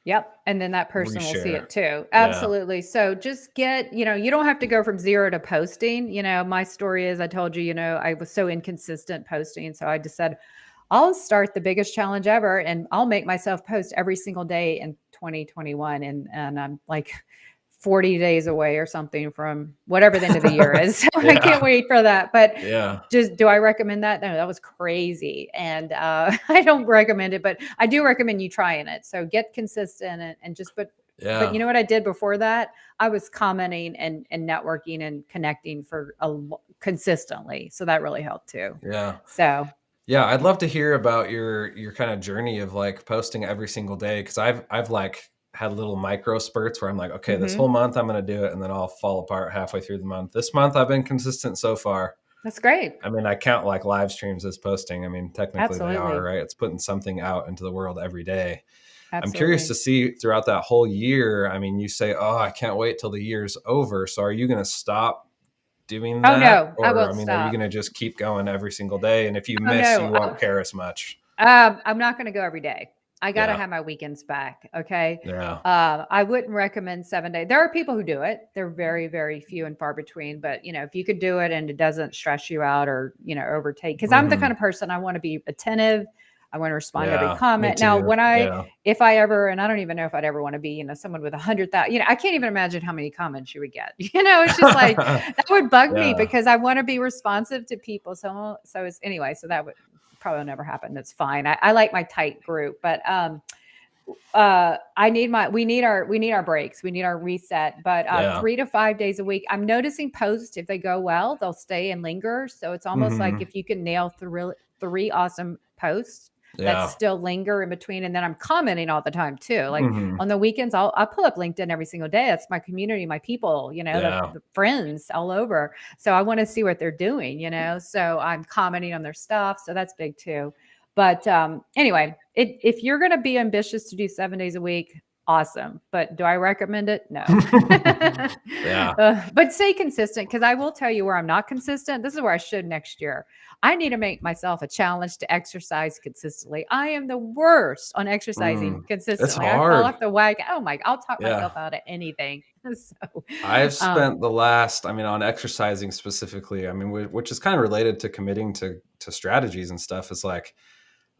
Yep, and then that person will see Reshare. it too. Yeah. Absolutely. So just get, you don't have to go from 0 to posting. My story is I told you, I was so inconsistent posting. So I just said, I'll start the biggest challenge ever and I'll make myself post every single day in 2021. And I'm like 40 days away or something from whatever the end of the year is. So I can't Yeah. wait for that. But Yeah. just, do I recommend that? No, that was crazy. And I don't recommend it, but I do recommend you trying it. So get consistent and just, but you Yeah. know what I did before that? I was commenting and networking and connecting for consistently. So that really helped too. Yeah. So, Yeah. I'd love to hear about your kind of journey of like posting every single day. Cause I've like had little micro spurts where I'm like, okay, this whole mhm, month I'm going to do it. And then I'll fall apart halfway through the month. This month I've been consistent so far. that's great. I mean, I count like live streams as posting. I mean, technically they are, Absolutely. right? It's putting something out into the world every day. I'm curious to Absolutely. see throughout that whole year. I mean, you say, oh, I can't wait till the year's over. So are you going to stop doing Oh that? no, I Or, I won't mean, are you stop. going to just keep going every single day? And if you Oh miss, no. you won't care as much. I'm not going to go every day. I got to Yeah. have my weekends back. Okay. Yeah. I wouldn't recommend 7 days. There are people who do it. They're very, very few and far between. But if you could do it and it doesn't stress you out or overtake, because I'm the kind Hmm. of person I want to be attentive. I want to respond to every Yeah. Me comment. Now, too. Yeah. if I ever, and I don't even know if I'd ever want to be, someone with 100,000. I can't even imagine how many comments you would get. It's just like that would bug me Yeah. because I want to be responsive to people. So it's anyway. So that would probably never happen. That's fine. I like my tight group, but I need my we need our breaks. We need our reset. But Yeah. 3 to 5 days a week. I'm noticing posts, if they go well, they'll stay and linger. So it's almost like Hmm. if you can nail three awesome posts that Yeah. still linger in between. And then I'm commenting all the time too. Like Hmm. on the weekends, I'll pull up LinkedIn every single day. That's my community, my people, Yeah. the friends all over. So I want to see what they're doing. So I'm commenting on their stuff. So that's big too. But anyway, if you're going to be ambitious to do 7 days a week, awesome. But do I recommend it? No. Yeah. But stay consistent, because I will tell you where I'm not consistent. This is where I should next year. I need to make myself a challenge to exercise consistently. I am the worst on exercising It's consistently. I fall hard. off the wagon. Oh my, I'll talk Yeah. myself out of anything. So, I've um, spent the last, I mean, on exercising specifically, I mean, which is kind of related to committing to strategies and stuff. Is like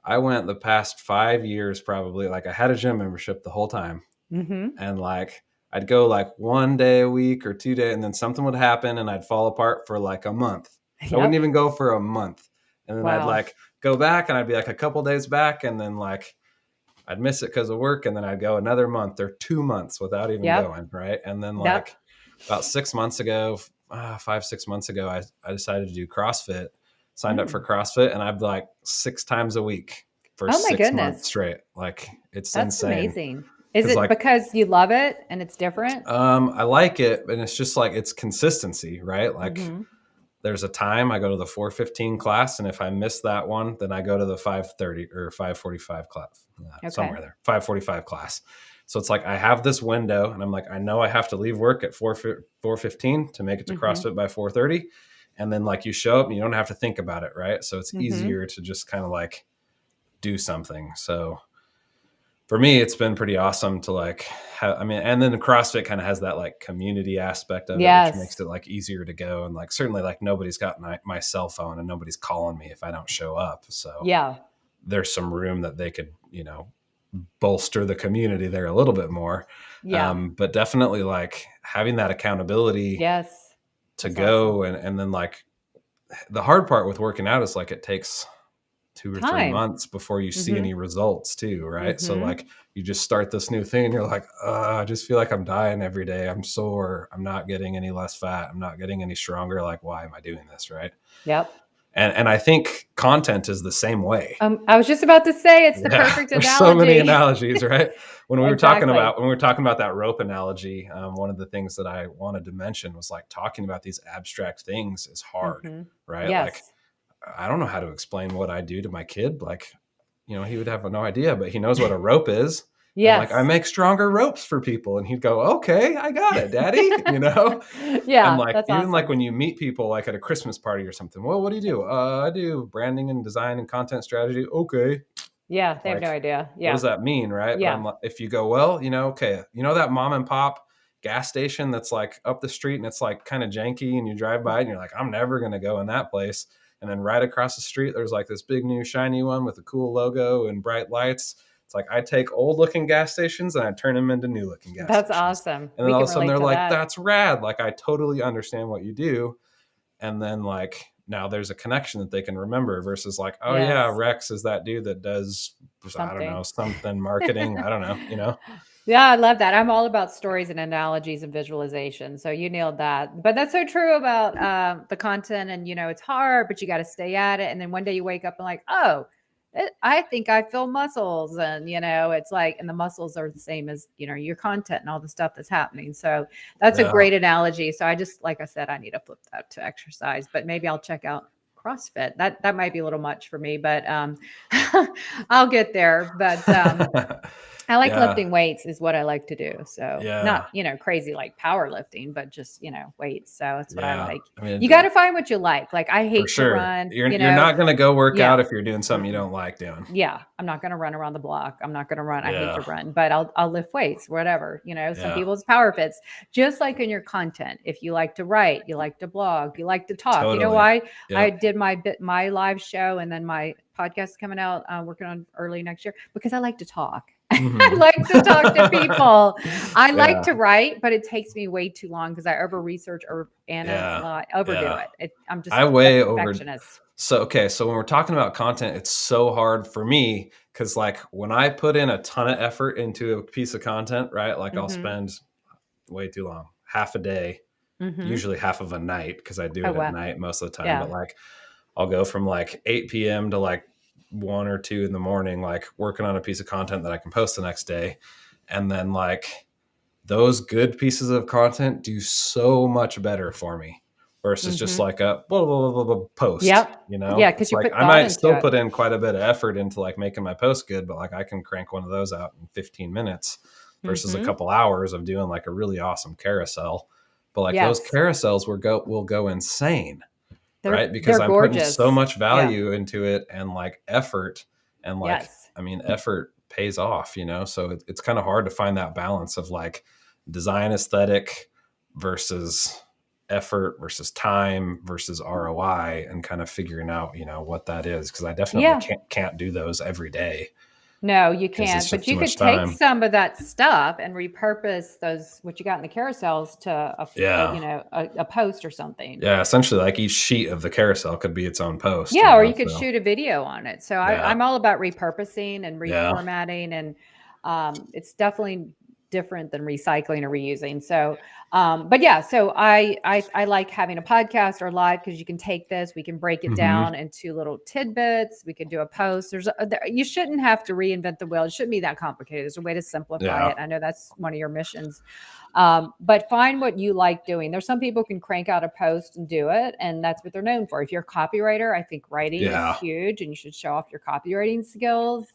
I went the past 5 years probably, like I had a gym membership the whole time, mhm. and like I'd go like 1 day a week or 2 day, and then something would happen, and I'd fall apart for like a month. I wouldn't Yep. even go for a month, and then I'd Wow. like go back, and I'd be like a couple days back, and then like I'd miss it because of work, and then I'd go another month or 2 months without even Yep. going, right? And then Yep. like about 6 months ago, 5, 6 months ago, I decided to do CrossFit, signed up for Mm. CrossFit, and I'd like 6 times a week for Oh my 6 months goodness. straight. Like it's That's insane. amazing. Is Cause it like, because you love it and it's different? I like it, and it's just like, it's consistency, right? Like Mhm. there's a time I go to the 4:15 class, and if I miss that one, then I go to the 5:30 or 5:45 class, Okay. somewhere there, 5:45 class. So it's like I have this window, and I'm like, I know I have to leave work at 4:15 to make it to Mhm. CrossFit by 4:30, and then like you show up and you don't have to think about it, right? So it's Mhm. easier to just kind of like do something. So for me, it's been pretty awesome to like have, I mean, and then the CrossFit kind of has that like community aspect of it, which makes Yes. it like easier to go. And like, certainly like nobody's got my cell phone, and nobody's calling me if I don't show up. So Yeah. there's some room that they could, bolster the community there a little bit more. Yeah. But definitely like having that accountability Yes. to That's awesome. go, and then like the hard part with working out is like it takes 2 or 3 Time. months before you see any Mhm. results too, right? So like Mhm. you just start this new thing, and you're like, I just feel like I'm dying every day. I'm sore. I'm not getting any less fat. I'm not getting any stronger. Like, why am I doing this, right? Yep. And I think content is the same way. I was just about to say it's the Yeah, perfect there's so many analogy. analogies, right? Exactly. When we were talking about that rope analogy, one of the things that I wanted to mention was like talking about these abstract things is hard, Hmm. right? Like Yes. I don't know how to explain what I do to my kid. Like, he would have no idea, but he knows what a rope is. And like, I Yes. make stronger ropes for people. And he'd go, okay, I got it, daddy, And Yeah, like, that's even like awesome. when you meet people like at a Christmas party or something, well, what do you do? I do branding and design and content strategy. Okay. Yeah, they have no Like, idea. what does Yeah. that mean? Right. But Yeah. I'm like, if you go, well, okay, that mom and pop gas station that's like up the street and it's like kind of janky and you drive by and you're like, I'm never going to go in that place. And then right across the street, there's like this big new shiny one with a cool logo and bright lights. It's like I take old looking gas stations and I turn them into new looking gas That's stations. awesome. And then We all can of a sudden relate they're to like, that. that's rad. Like I totally understand what you do. And then like now there's a connection that they can remember versus like, oh yeah, Yes. Rex is that dude that does, I don't know, Something. something marketing. I don't know. Yeah, I love that. I'm all about stories and analogies and visualization. So you nailed that. But that's so true about the content. And, it's hard, but you got to stay at it. And then one day you wake up and like, oh, I think I feel muscles. And, it's like, and the muscles are the same as, your content and all the stuff that's happening. So that's a Yeah. great analogy. So I just, like I said, I need to flip that to exercise, but maybe I'll check out CrossFit. That might be a little much for me, but I'll get there. But I like Yeah. lifting weights is what I like to do. So Yeah. not, crazy like powerlifting, but just, weights. So that's what I Yeah. like. I mean, You got to find what you like. Like I for hate to sure. run, You're not going to go work yeah. out if you're doing something you Mm-mm. don't like doing. Yeah, I'm not going to run around the block. I'm not going to run. I hate Yeah. to run, but I'll lift weights, whatever. Some Yeah. people's power fits. Just like in your content, if you like to write, you like to blog, you like to talk. You know Totally. why I Yep. did my live show and then my podcast is coming out, working on early next year because I like to talk. I Mhm. like to talk to people. I like Yeah. to write, but it takes me way too long because I over research or Yeah. overdo Yeah. it. I'm just I a way over. perfectionist. So, okay. So when we're talking about content, it's so hard for me because like when I put in a ton of effort into a piece of content, right? Like I'll Mm-hmm. spend way too long, half a day, Mm-hmm. usually half of a night because I do Oh it at wow. night most of the time. But Yeah. like I'll go from like 8 p.m. to like 1 or 2 in the morning, like working on a piece of content that I can post the next day. And then like those good pieces of content do so much better for me versus just Mm-hmm. like a blah, blah, blah, blah, post, Yep. Yeah, because it's you like put I thought might into still it. put in quite a bit of effort into like making my post good, but like I can crank one of those out in 15 minutes versus a Mm-hmm. couple hours of doing like a really awesome carousel. But like those Yes. carousels will go insane, right? Because They're I'm putting so gorgeous. much Yeah. value into it and like effort and like, Yes. I mean, effort pays off, so it's kind of hard to find that balance of like design aesthetic versus effort versus time versus ROI and kind of figuring out, what that is. Cause I definitely Yeah. can't do those every day No, you because it's can't. just But too you much could take time. some of that stuff and repurpose those what you got in the carousels to Yeah. a post or something. Yeah. Essentially like each sheet of the carousel could be its own post, Yeah, or you could so shoot a video on it. So yeah. I'm all about repurposing and Yeah. reformatting, and it's definitely different than recycling or reusing. So, but yeah, so I like having a podcast or live because you can take this, we can break it Hmm. down into little tidbits. We can do a post. You shouldn't have to reinvent the wheel. It shouldn't be that complicated. There's a way to simplify Yeah. it. I know that's one of your missions. But find what you like doing. There's some people can crank out a post and do it, and that's what they're known for. If you're a copywriter, I think writing is Yeah. huge, and you should show off your copywriting skills.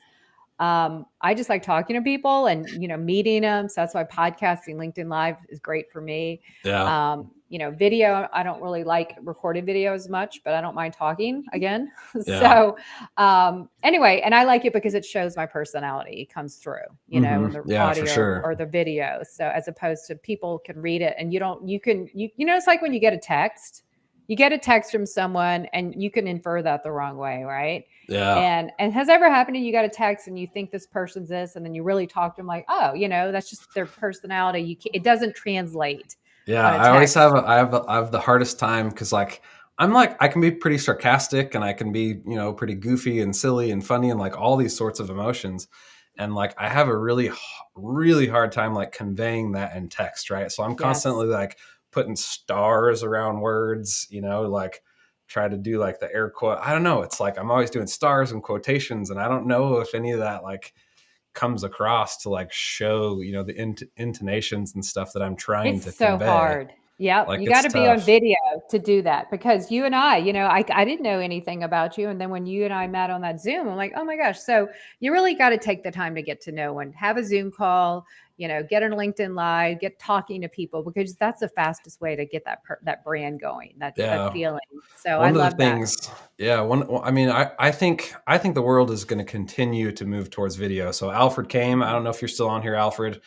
I just like talking to people and meeting them. So that's why podcasting, LinkedIn Live is great for me. Yeah. Video, I don't really like recorded video as much, but I don't mind talking again. Yeah. So anyway, and I like it because it shows my personality. It comes through, Hmm. in the Yeah, for audio sure. or the video. So as opposed to people can read it and it's like when you get a text. You get a text from someone and you can infer that the wrong way, right? Yeah. And has ever happened to you got a text and you think this person's this, and then you really talk to them like, oh, that's just their personality. It doesn't translate Yeah, on a I always text. I have the hardest time because like I'm like I can be pretty sarcastic and I can be pretty goofy and silly and funny and like all these sorts of emotions, and like I have a really hard time like conveying that in text, right? So I'm Yes. constantly like putting stars around words, like try to do like the air quote. I don't know. It's like I'm always doing stars and quotations, and I don't know if any of that like comes across to like show, you know, the intonations and stuff that I'm trying to It's so convey. hard. Yep, Like you it's gotta be on tough. video to do that because you and I, I didn't know anything about you, and then when you and I met on that Zoom, I'm like, "Oh my gosh." So, you really gotta take the time to get to know and have a Zoom call, get on LinkedIn Live, get talking to people because that's the fastest way to get that brand going, that Yeah. feeling. So, I One of the love that. things, yeah, I mean, I think the world is going to continue to move towards video. So Alfred came. I Mhm. don't know if you're still on here, Alfred.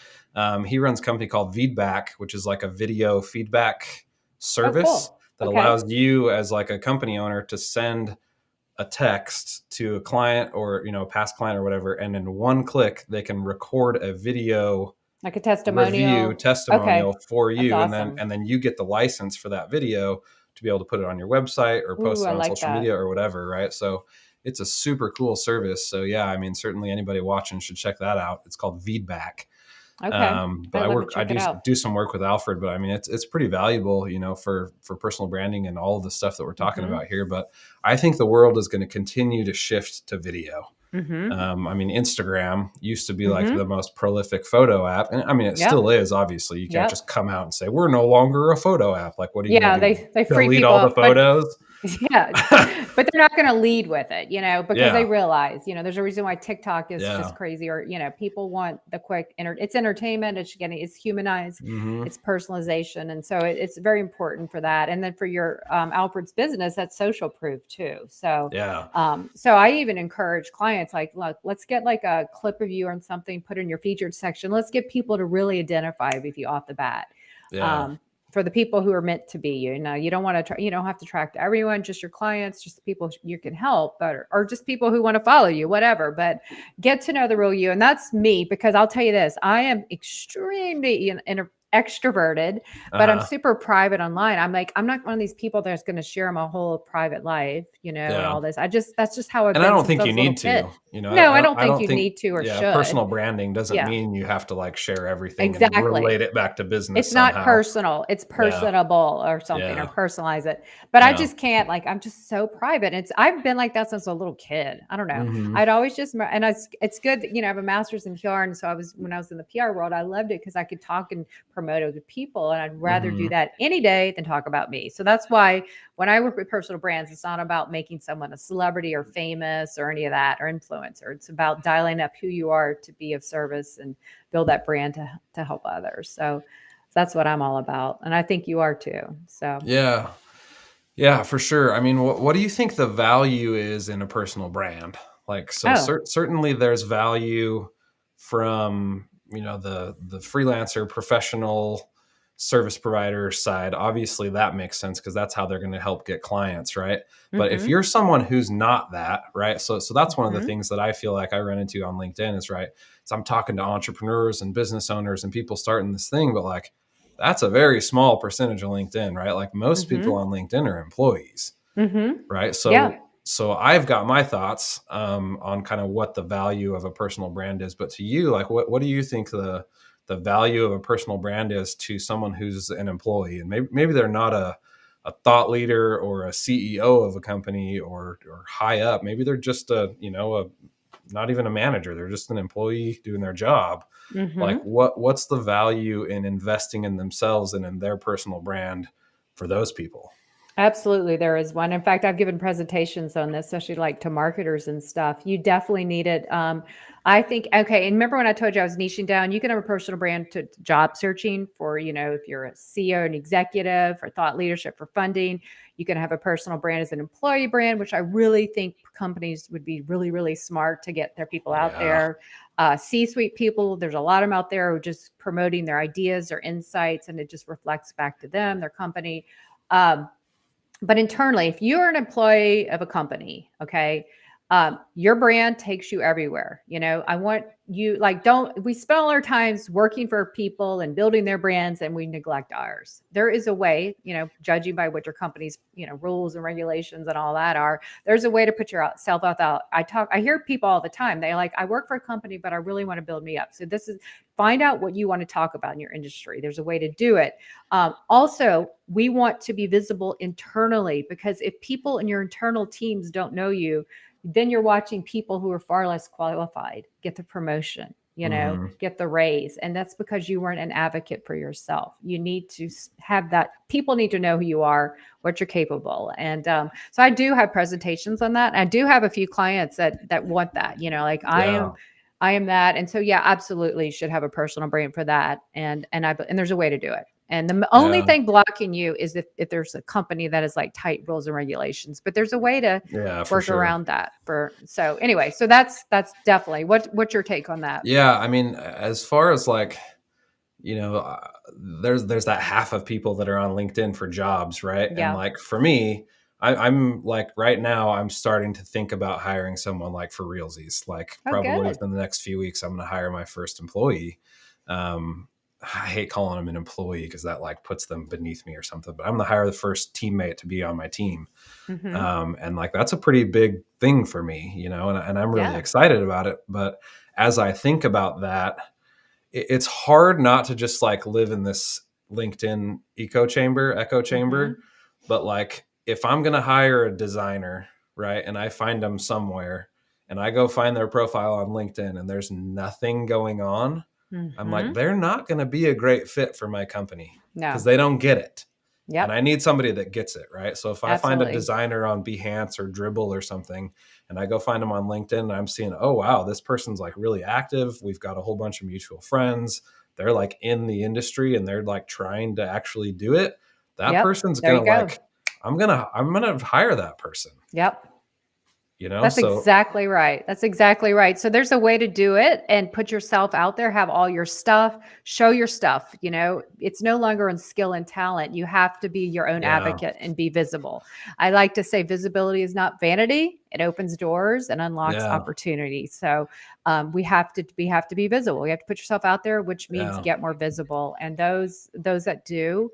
He runs a company called Feedback, which is like a video feedback Oh, service cool. that Okay. allows you as like a company owner to send a text to a client or, you know, a past client or whatever, and in one click they can record a video Like a review testimonial. Okay. testimonial for That's you, and then awesome. you get the license for that video to be able to put it on your website or Ooh, post it I on like social that. media or whatever, right? So it's a super cool service. So yeah, I mean, certainly anybody watching should check that out. It's called Feedback. Okay. But I'd love to I check it do out. some work with Alfred, but I mean, it's pretty valuable, you know, for personal branding and all of the stuff that we're talking Mhm. about here. But I think the world is going to continue to shift to video. Mhm. I mean, Instagram used to be like the Mhm. most prolific photo app. And I mean, it Yep. still is, obviously. You can't just Yep. come out and say, we're no longer a photo app. Like, what are you going Yeah, to do? they free Delete people all the up, but photos? yeah, but they're not gonna lead with it, because they Yeah. realize, there's a reason why TikTok is just Yeah. crazy or, people want the quick it's entertainment, it's humanized, Hmm. it's personalization, and so it's very important for that, and then for your, Alfred's business, that's social proof too, so, Yeah. so I even encourage clients, like, "Look, let's get, like, a clip of you on something, put in your featured section, let's get people to really identify with you off the bat." Yeah. Um, for the people who are meant to be you don't want to you don't have to track everyone, just your clients, just the people you can help, but or just people who want to follow you, whatever, but get to know the real you. And that's me, because I'll tell you this, I am extremely extroverted, Uh but I'm huh. super private online. I'm not one of these people that's going to share my whole private life, and Yeah. all this. That's just how I've And I been don't since think I you was a little need kid. to, you know, No, I don't I think don't you think, need to or yeah, should. personal branding doesn't Yeah. mean you have to like share everything and Exactly. relate it back to business It's not somehow. personal, it's Yeah. personable or something, or Yeah. personalize it, but I Yeah. just can't, like, I'm just so private. I've been like that since a little kid. I don't know. Hmm. I'd always just and it's good that, I have a master's in PR, and so when I was in the PR world, I loved it because I could talk and promote other people, and I'd rather do Hmm. that any day than talk about me. So that's why when I work with personal brands, it's not about making someone a celebrity or famous or any of that or influencer. It's about dialing up who you are to be of service and build that brand to help others. So that's what I'm all about, and I think you are too. So, Yeah. Yeah, for sure. I mean, what do you think the value is in a personal brand? Like, so oh, certainly there's value from, you know, the freelancer, professional service provider side. Obviously, that makes sense because that's how they're going to help get clients, right? But if mhm, you're someone who's not that, right? So that's one of the mhm, things that I feel like I run into on LinkedIn is right. So I'm talking to entrepreneurs and business owners and people starting this thing, but like that's a very small percentage of LinkedIn, right? Like most people mhm, on LinkedIn are employees, mhm. right? Yeah, So I've got my thoughts on kind of what the value of a personal brand is, but to you, like what do you think the value of a personal brand is to someone who's an employee and maybe they're not a thought leader or a CEO of a company or high up. Maybe they're just a, you know, a not even a manager. They're just an employee doing their job. Like mhm. what's the value in investing in themselves and in their personal brand for those people? Absolutely, there is one. In fact, I've given presentations on this, especially like to marketers and stuff. You definitely need it. I think, okay, and remember when I told you I was niching down? You can have a personal brand to job searching for, if you're a CEO and executive, for thought leadership, for funding. You can have a personal brand as an employee brand, which I really think companies would be really, really smart to get their people out Yeah. there. C-suite people, there's a lot of them out there who are just promoting their ideas or insights, and it just reflects back to them, their company. Um, but internally, if you're an employee of a company, okay, Your brand takes you everywhere. I want you, like, don't, we spend all our times working for people and building their brands and we neglect ours. There is a way, judging by what your company's, rules and regulations and all that are, there's a way to put yourself out. I hear people all the time. They like, I work for a company, but I really want to build me up. So this is, find out what you want to talk about in your industry. There's a way to do it. Also, we want to be visible internally, because if people in your internal teams don't know you, then you're watching people who are far less qualified get the promotion, get the raise. And that's because you weren't an advocate for yourself. You need to have that. People need to know who you are, what you're capable. And so I do have presentations on that. I do have a few clients that want that, like I am that. And so, yeah, absolutely, you should have a personal brand for that. And there's a way to do it. And the only thing blocking you is if there's a company that is like tight rules and regulations, but there's a way to work around that. So anyway, so that's definitely what's your take on that? Yeah. I mean, as far as like, there's that half of people that are on LinkedIn for jobs, right? Yeah. And like for me, I'm like right now I'm starting to think about hiring someone like for realsies. Like probably within the next few weeks, I'm going to hire my first employee. I hate calling them an employee because that like puts them beneath me or something, but I'm going to hire the first teammate to be on my team. And like, that's a pretty big thing for me, and I'm really excited about it. But as I think about that, it's hard not to just like live in this LinkedIn echo chamber. But like, if I'm going to hire a designer, right, and I find them somewhere and I go find their profile on LinkedIn and there's nothing going on, I'm like, they're not going to be a great fit for my company because they don't get it. And I need somebody that gets it, right? So if I find a designer on Behance or Dribbble or something, and I go find them on LinkedIn and I'm seeing, oh, wow, this person's like really active. We've got a whole bunch of mutual friends. They're like in the industry and they're like trying to actually do it. That person's going to like, I'm going to hire that person. Yep. That's exactly right. That's exactly right. So there's a way to do it and put yourself out there, have all your stuff, show your stuff. It's no longer on skill and talent. You have to be your own advocate and be visible. I like to say visibility is not vanity. It opens doors and unlocks opportunity. So we have to be visible. You have to put yourself out there, which means get more visible. And those that do,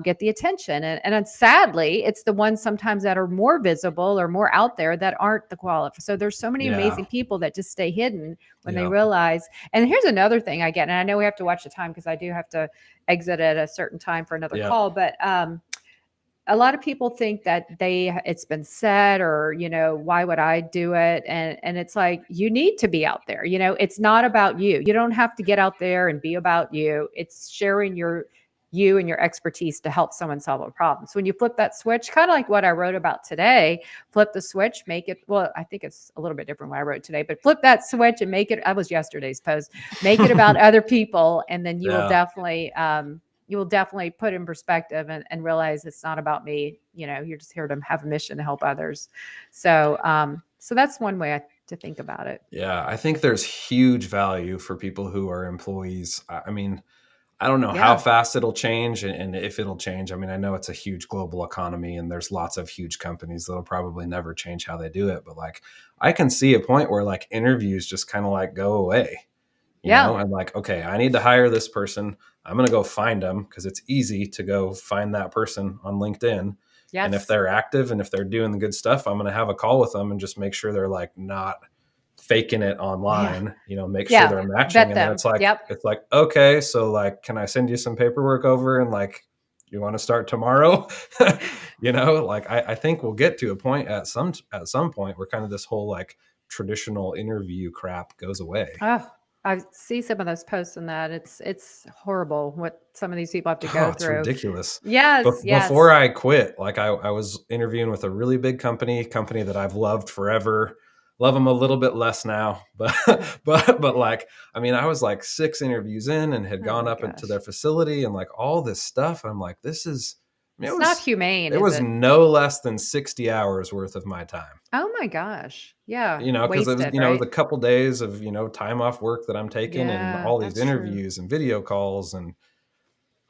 get the attention. And sadly, it's the ones sometimes that are more visible or more out there that aren't the quality. So there's so many amazing people that just stay hidden when they realize. And here's another thing I get, and I know we have to watch the time because I do have to exit at a certain time for another call, but a lot of people think that it's been said, or, why would I do it? And it's like, you need to be out there. It's not about you. You don't have to get out there and be about you. It's sharing you and your expertise to help someone solve a problem. So when you flip that switch, kind of like what I wrote about today, flip the switch, make it, well, I think it's a little bit different what I wrote today, but flip that switch and make it, that was yesterday's post, make it about other people. And then you will definitely put in perspective and realize it's not about me. You're just here to have a mission to help others. So, so that's one way to think about it. Yeah. I think there's huge value for people who are employees. I mean, I don't know how fast it'll change and if it'll change. I mean, I know it's a huge global economy and there's lots of huge companies that'll probably never change how they do it. But like, I can see a point where like interviews just kind of like go away. You know, I'm like, okay, I need to hire this person. I'm going to go find them because it's easy to go find that person on LinkedIn. Yes. And if they're active and if they're doing the good stuff, I'm going to have a call with them and just make sure they're like not faking it online, make sure they're matching. And then it's like, it's like, okay, so like, can I send you some paperwork over and like, you want to start tomorrow? Like I think we'll get to a point at some point where kind of this whole like traditional interview crap goes away. Oh, I see some of those posts in that. It's horrible what some of these people have to go through. It's ridiculous. Yes. Before I quit, like I was interviewing with a really big company that I've loved forever. Love them a little bit less now, but like, I mean, I was like 6 interviews in and had gone up into their facility and like all this stuff. And I'm like, this is, it's not humane. It was no less than 60 hours worth of my time. Oh my gosh. Yeah. Because it was, it was a couple days of, time off work that I'm taking and all these interviews and video calls and.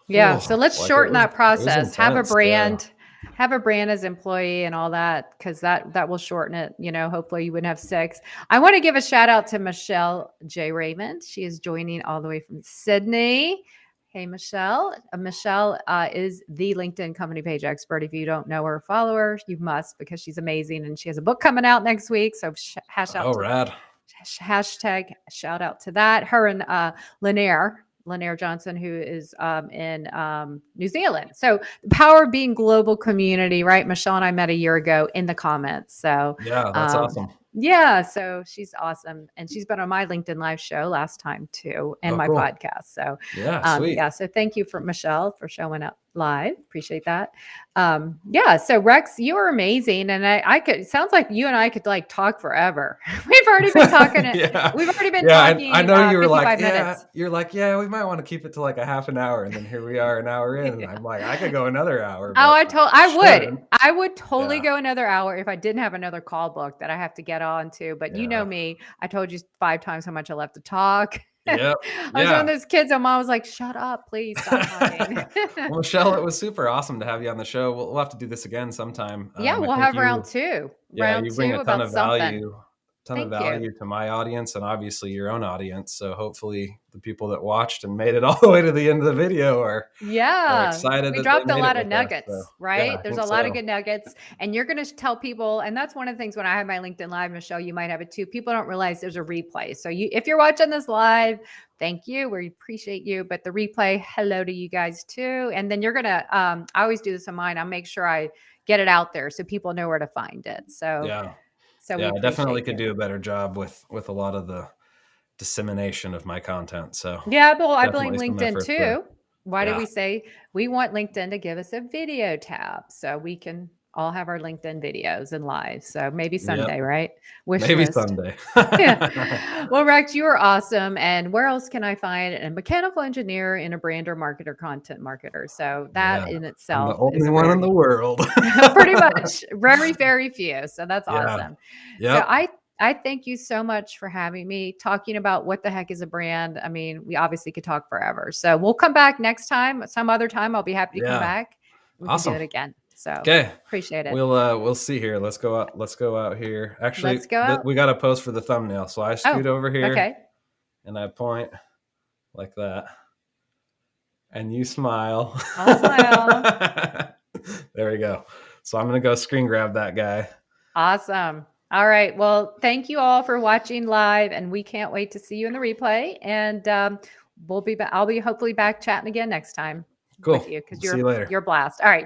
Yeah. So let's shorten that process. Have a brand. have a brand as employee and all that, because that will shorten it. Hopefully you wouldn't have 6. I want to give a shout out to Michelle J. Raymond. She is joining all the way from Sydney. Hey, Michelle. Michelle is the LinkedIn company page expert. If you don't know her or follow her, you must, because she's amazing. And she has a book coming out next week. So Oh, rad. hashtag shout out to that. Her and Lanier Johnson, who is in New Zealand. So the power of being global community, right? Michelle and I met a year ago in the comments. So Yeah, that's awesome. yeah, so she's awesome, and she's been on my LinkedIn Live show last time too, and Oh, my cool. podcast. So Yeah, sweet. yeah, so thank you for Michelle for showing up live. Appreciate that. Yeah, so Rex, you are amazing, and I could. It sounds like you and I could like talk forever. We've already been talking. Yeah. We've already been Yeah, I talking know you were like, 55 minutes. you're like, yeah, we might want to keep it to like a half an hour, and then here we are, an hour in, and I'm like, I could go another hour, Oh, but I would totally Yeah. go another hour if I didn't have another call book that I have to get on to. But you know Yeah. me, I told you 5 times how much I love to talk. Yep. I was one Yeah. of those kids, and mom was like, "Shut up, please stop talking." Well, Michelle, it was super awesome to have you on the show. We'll have to do this again sometime. Yeah, I we'll think have round 2. yeah, Round you bring 2 a ton about of something. Thank you. value to my audience and obviously your own audience. So hopefully the people that watched and made it all the way to the end of the video are Yeah, excited we that dropped they a made it lot of with us. So nuggets, yeah, right? I There's think a lot of so. good nuggets, and you're going to tell people, and that's one of the things when I have my LinkedIn Live, Michelle, you might have it too. People don't realize there's a replay. So if you're watching this live, thank you. We appreciate you. But the replay, hello to you guys too. And then you're going to, I always do this on mine. I'll make sure I get it out there so people know where to find it. So Yeah. we Yeah, I definitely appreciate could you. do a better job with a lot of the dissemination of my content. So Yeah, but I blame definitely some LinkedIn effort there. too. Why did Yeah. we say we want LinkedIn to give us a video tab so we can all have our LinkedIn videos and live? So maybe Yep. someday, right? Wish Maybe list. someday. Yeah. Well, Rex, you are awesome. And where else can I find a mechanical engineer and a brander marketer, content marketer? So Yeah. that in I'm the itself is only a one in the very world. pretty much very, very few. So that's Yeah. awesome. So Yep. I thank you so much for having me talking about what the heck is a brand. I mean, we obviously could talk forever. So we'll come back next time, some other time. I'll be happy to come Yeah. back. We can do Awesome. it again. So Okay. appreciate it. We'll see here. Let's go out here. Actually, Let's go out. we got to post for the thumbnail. So I Oh, scoot over here okay. and I point like that. And you smile. I'll smile. There we go. So I'm going to go screen grab that guy. Awesome. All right. Well, thank you all for watching live, and we can't wait to see you in the replay. And we'll be back. I'll be hopefully back chatting again next time Cool. with you because See you later. you're a blast. All right.